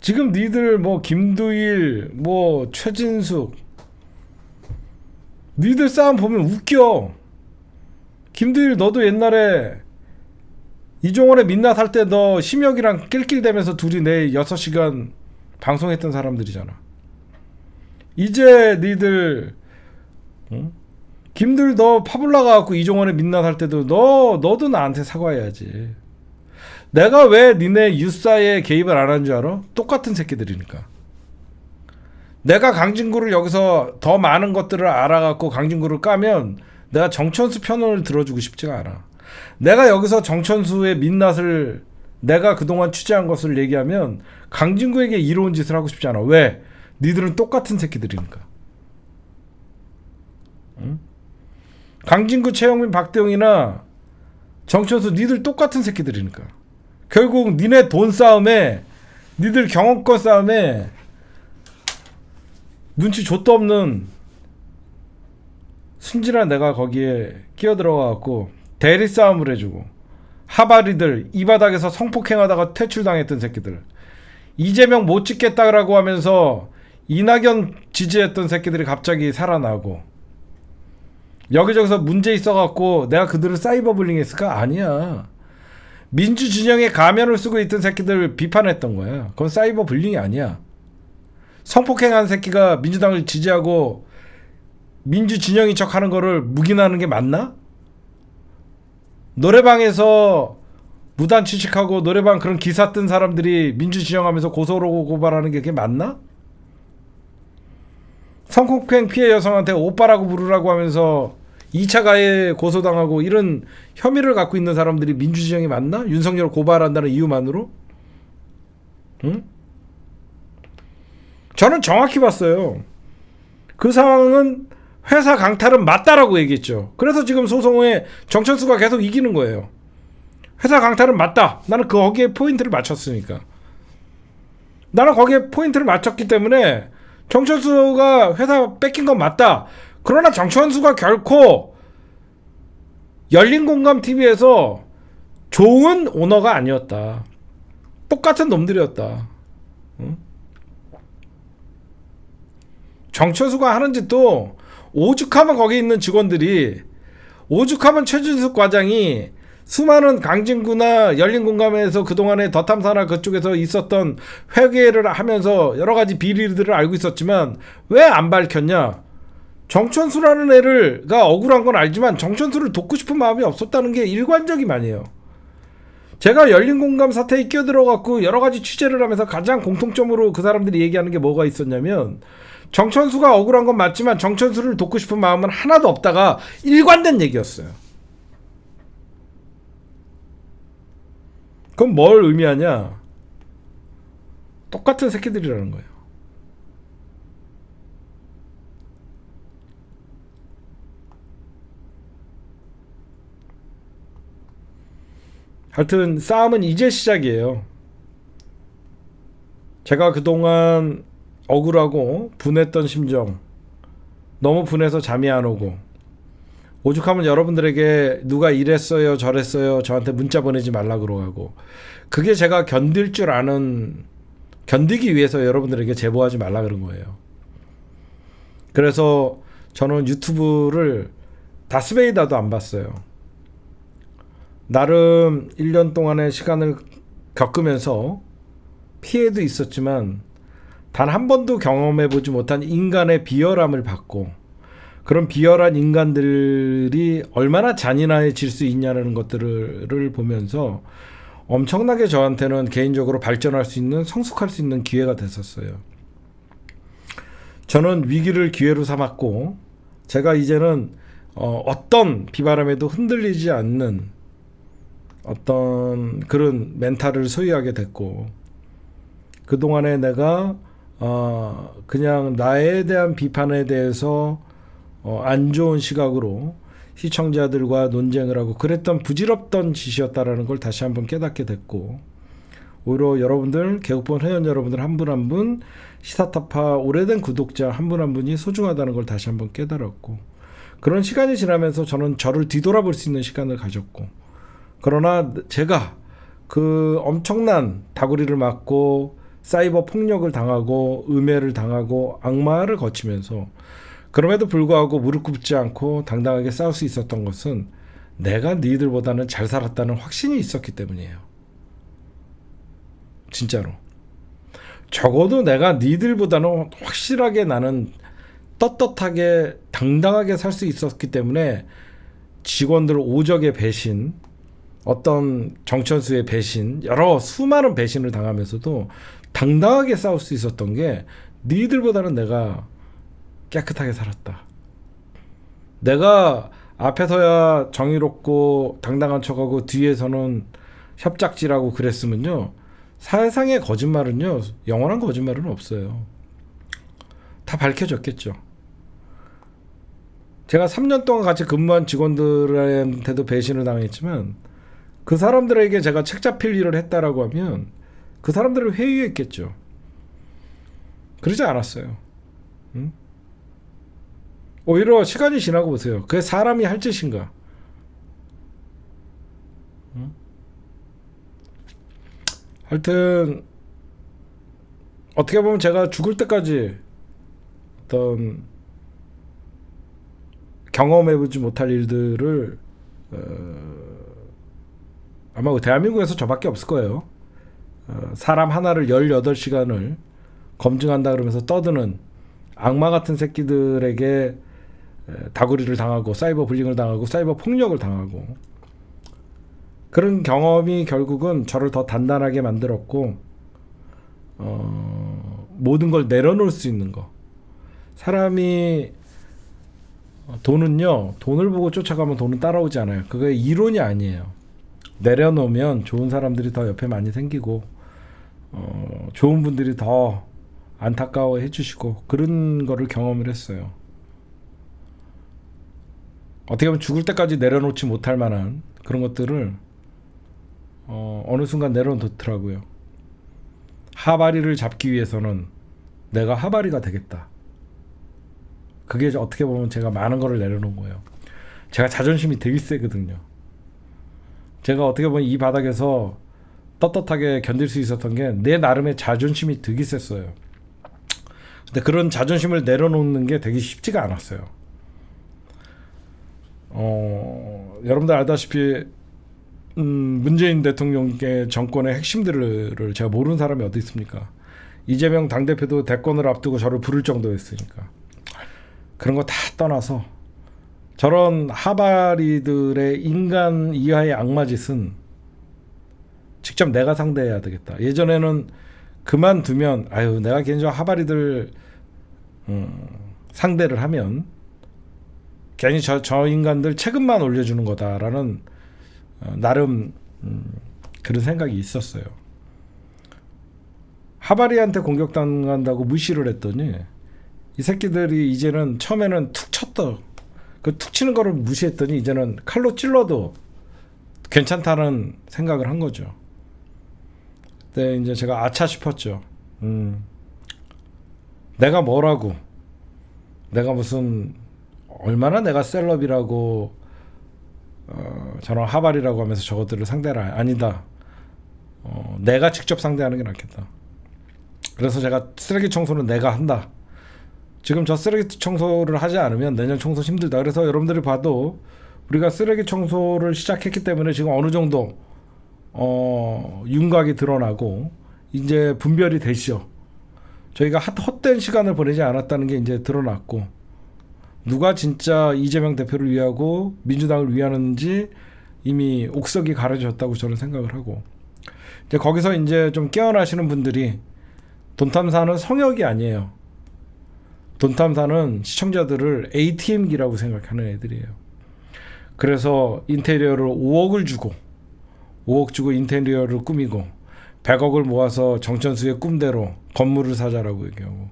지금 니들 뭐 김두일, 뭐 최진숙, 니들 싸움 보면 웃겨. 김두일, 너도 옛날에 이종원의 민낯 할 때 너 심혁이랑 낄낄대면서 둘이 내 6시간 방송했던 사람들이잖아. 이제 니들, 응? 김두일 너 파블라 가갖고 이종원의 민낯 할 때도 너도 나한테 사과해야지. 내가 왜 니네 유사에 개입을 안 한 줄 알아? 똑같은 새끼들이니까. 내가 강진구를 여기서 더 많은 것들을 알아갖고 강진구를 까면 내가 정천수 편을 들어주고 싶지가 않아. 내가 여기서 정천수의 민낯을 내가 그동안 취재한 것을 얘기하면 강진구에게 이로운 짓을 하고 싶지 않아. 왜? 니들은 똑같은 새끼들이니까. 응? 강진구, 최영민, 박대용이나 정천수, 니들 똑같은 새끼들이니까. 결국 니네 돈 싸움에, 니들 경험권 싸움에 눈치 좆도 없는 순진한 내가 거기에 끼어들어가갖고 대리 싸움을 해주고, 하바리들 이 바닥에서 성폭행하다가 퇴출당했던 새끼들, 이재명 못 찍겠다라고 하면서 이낙연 지지했던 새끼들이 갑자기 살아나고, 여기저기서 문제 있어갖고 내가 그들을 사이버 불링 했을까? 아니야. 민주 진영의 가면을 쓰고 있던 새끼들 비판했던 거야. 그건 사이버 불링이 아니야. 성폭행한 새끼가 민주당을 지지하고 민주 진영인 척하는 거를 묵인하는 게 맞나? 노래방에서 무단 취직하고 노래방 그런 기사 뜬 사람들이 민주 진영하면서 고소로 고발하는 게 그게 맞나? 성폭행 피해 여성한테 오빠라고 부르라고 하면서 2차 가해 고소당하고 이런 혐의를 갖고 있는 사람들이 민주진영이 맞나? 윤석열을 고발한다는 이유만으로? 응? 저는 정확히 봤어요. 그 상황은 회사 강탈은 맞다라고 얘기했죠. 그래서 지금 소송에 정천수가 계속 이기는 거예요. 회사 강탈은 맞다. 나는 거기에 포인트를 맞췄으니까. 나는 거기에 포인트를 맞췄기 때문에 정천수가 회사 뺏긴 건 맞다. 그러나 정천수가 결코 열린공감TV에서 좋은 오너가 아니었다. 똑같은 놈들이었다. 응? 정천수가 하는 짓도, 오죽하면 거기 있는 직원들이, 오죽하면 최준숙 과장이 수많은 강진구나 열린공감에서 그동안에 더탐사나 그쪽에서 있었던 회계를 하면서 여러 가지 비리들을 알고 있었지만 왜 안 밝혔냐? 정천수라는 애가 억울한 건 알지만 정천수를 돕고 싶은 마음이 없었다는 게 일관적임 아니에요. 제가 열린공감 사태에 끼어들어갖고 여러 가지 취재를 하면서 가장 공통점으로 그 사람들이 얘기하는 게 뭐가 있었냐면, 정천수가 억울한 건 맞지만 정천수를 돕고 싶은 마음은 하나도 없다가 일관된 얘기였어요. 그럼 뭘 의미하냐? 똑같은 새끼들이라는 거예요. 하여튼 싸움은 이제 시작이에요. 제가 그동안 억울하고 분했던 심정, 너무 분해서 잠이 안 오고, 오죽하면 여러분들에게 누가 이랬어요 저랬어요 저한테 문자 보내지 말라 그러고, 그게 제가 견딜 줄 아는, 견디기 위해서 여러분들에게 제보하지 말라 그런 거예요. 그래서 저는 유튜브를 다스베이다도 안 봤어요. 나름 1년 동안의 시간을 겪으면서 피해도 있었지만 단 한 번도 경험해보지 못한 인간의 비열함을 봤고, 그런 비열한 인간들이 얼마나 잔인해질 수 있냐는 것들을 보면서 엄청나게 저한테는 개인적으로 발전할 수 있는, 성숙할 수 있는 기회가 됐었어요. 저는 위기를 기회로 삼았고, 제가 이제는 어떤 비바람에도 흔들리지 않는 어떤 그런 멘탈을 소유하게 됐고, 그동안에 내가 그냥 나에 대한 비판에 대해서 안 좋은 시각으로 시청자들과 논쟁을 하고 그랬던 부질없던 짓이었다라는 걸 다시 한번 깨닫게 됐고, 오히려 여러분들, 개국본 회원 여러분들 한 분 한 분, 시사타파 오래된 구독자 한 분 한 분이 소중하다는 걸 다시 한번 깨달았고, 그런 시간이 지나면서 저는 저를 뒤돌아볼 수 있는 시간을 가졌고, 그러나 제가 그 엄청난 다구리를 맞고 사이버 폭력을 당하고 음해를 당하고 악마를 거치면서 그럼에도 불구하고 무릎 꿇지 않고 당당하게 싸울 수 있었던 것은 내가 니들보다는 잘 살았다는 확신이 있었기 때문이에요. 진짜로. 적어도 내가 니들보다는 확실하게 나는 떳떳하게 당당하게 살 수 있었기 때문에 직원들 오적의 배신, 어떤 정천수의 배신, 여러 수많은 배신을 당하면서도 당당하게 싸울 수 있었던 게 니들보다는 내가 깨끗하게 살았다. 내가 앞에서야 정의롭고 당당한 척하고 뒤에서는 협작질하고 그랬으면요, 세상의 거짓말은요, 영원한 거짓말은 없어요. 다 밝혀졌겠죠. 제가 3년 동안 같이 근무한 직원들한테도 배신을 당했지만 그 사람들에게 제가 책 잡힐 일을 했다라고 하면 그 사람들을 회유했겠죠. 그러지 않았어요. 응? 오히려 시간이 지나고 보세요. 그게 사람이 할 짓인가? 응? 하여튼 어떻게 보면 제가 죽을 때까지 어떤 경험해보지 못할 일들을 아마 대한민국에서 저밖에 없을 거예요. 사람 하나를 18시간을 검증한다 그러면서 떠드는 악마 같은 새끼들에게 다구리를 당하고 사이버 불링을 당하고 사이버 폭력을 당하고, 그런 경험이 결국은 저를 더 단단하게 만들었고, 모든 걸 내려놓을 수 있는 거. 사람이 돈은요, 돈을 보고 쫓아가면 돈은 따라오지 않아요. 그게 이론이 아니에요. 내려놓으면 좋은 사람들이 더 옆에 많이 생기고, 좋은 분들이 더 안타까워 해주시고, 그런 거를 경험을 했어요. 어떻게 보면 죽을 때까지 내려놓지 못할 만한 그런 것들을 어느 순간 내려놓더라고요. 하바리를 잡기 위해서는 내가 하바리가 되겠다. 그게 어떻게 보면 제가 많은 거를 내려놓은 거예요. 제가 자존심이 되게 세거든요. 제가 어떻게 보면 이 바닥에서 떳떳하게 견딜 수 있었던 게 내 나름의 자존심이 되게 셌어요. 근데 그런 자존심을 내려놓는 게 되게 쉽지가 않았어요. 여러분들 알다시피 문재인 대통령의 정권의 핵심들을 제가 모르는 사람이 어디 있습니까? 이재명 당대표도 대권을 앞두고 저를 부를 정도였으니까. 그런 거 다 떠나서 저런 하바리들의 인간 이하의 악마짓은 직접 내가 상대해야 되겠다. 예전에는 그만두면 내가 개인적으로 하바리들 상대를 하면 괜히 저 인간들 체급만 올려주는 거다라는 나름 그런 생각이 있었어요. 하바리한테 공격당한다고 무시를 했더니 이 새끼들이 이제는 처음에는 툭 쳤다. 그 툭 치는 거를 무시했더니 이제는 칼로 찔러도 괜찮다는 생각을 한 거죠. 그때 이제 제가 아차 싶었죠. 내가 뭐라고, 내가 무슨 얼마나 내가 셀럽이라고 저런 하바리라고 하면서 저것들을 상대를 아니다. 내가 직접 상대하는 게 낫겠다. 그래서 제가 쓰레기 청소는 내가 한다. 지금 저 쓰레기 청소를 하지 않으면 내년 청소 힘들다. 그래서 여러분들이 봐도 우리가 쓰레기 청소를 시작했기 때문에 지금 어느 정도 윤곽이 드러나고 이제 분별이 되시죠. 저희가 헛된 시간을 보내지 않았다는 게 이제 드러났고, 누가 진짜 이재명 대표를 위하고 민주당을 위하는지 이미 옥석이 가려졌다고 저는 생각을 하고, 이제 거기서 이제 좀 깨어나시는 분들이 돈 탐사는 성역이 아니에요. 돈 탐사는 시청자들을 ATM기라고 생각하는 애들이에요. 그래서 인테리어를 5억 주고 인테리어를 꾸미고 100억을 모아서 정천수의 꿈대로 건물을 사자라고 얘기하고.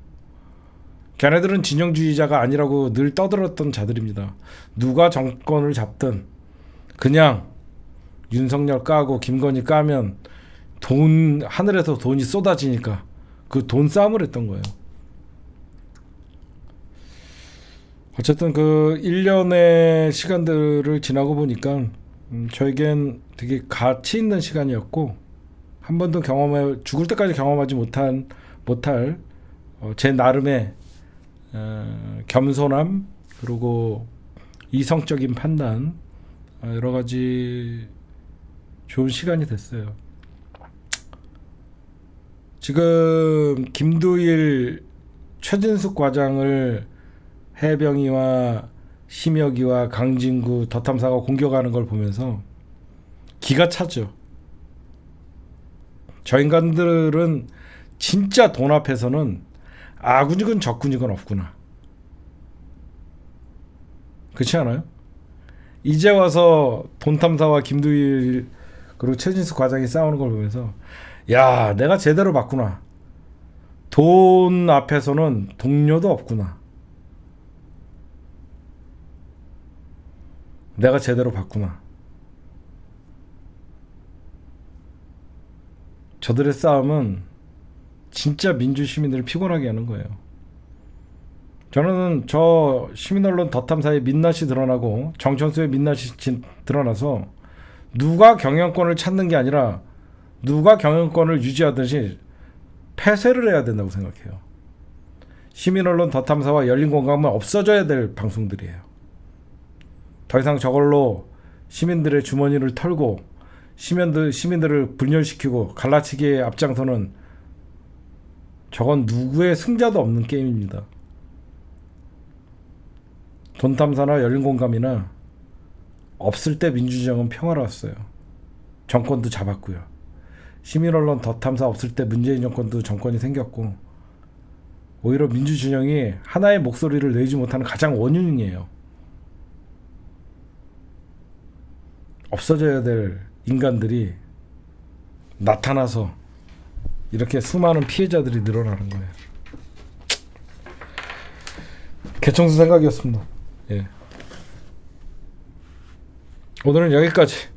걔네들은 진영주의자가 아니라고 늘 떠들었던 자들입니다. 누가 정권을 잡든 그냥 윤석열 까고 김건희 까면 돈, 하늘에서 돈이 쏟아지니까 그 돈 싸움을 했던 거예요. 어쨌든 그 1년의 시간들을 지나고 보니까 저에겐 되게 가치 있는 시간이었고, 한 번도 죽을 때까지 경험하지 못할 제 나름의 겸손함, 그리고 이성적인 판단, 여러 가지 좋은 시간이 됐어요. 지금 김두일, 최진숙 과장을 해병이와 심혁이와 강진구 덧탐사가 공격하는 걸 보면서 기가 차죠. 저 인간들은 진짜 돈 앞에서는 아군이건 적군이건 없구나. 그렇지 않아요? 이제 와서 돈 탐사와 김두일 그리고 최진수 과장이 싸우는 걸 보면서 야, 내가 제대로 봤구나. 돈 앞에서는 동료도 없구나. 내가 제대로 봤구나. 저들의 싸움은 진짜 민주 시민들을 피곤하게 하는 거예요. 저는 저 시민언론 덧탐사의 민낯이 드러나고 정천수의 민낯이 드러나서 누가 경영권을 찾는 게 아니라 누가 경영권을 유지하듯이 폐쇄를 해야 된다고 생각해요. 시민언론 덧탐사와 열린공감은 없어져야 될 방송들이에요. 더 이상 저걸로 시민들의 주머니를 털고 시민들을 분열시키고 갈라치기에 앞장서는, 저건 누구의 승자도 없는 게임입니다. 돈탐사나 열린공감이나 없을 때 민주주의는 평화로웠어요. 정권도 잡았고요. 시민언론 덧탐사 없을 때 문재인 정권도 정권이 생겼고, 오히려 민주진영이 하나의 목소리를 내지 못하는 가장 원인이에요. 없어져야 될 인간들이 나타나서 이렇게 수많은 피해자들이 늘어나는 거예요. 개청수 생각이었습니다. 예. 오늘은 여기까지.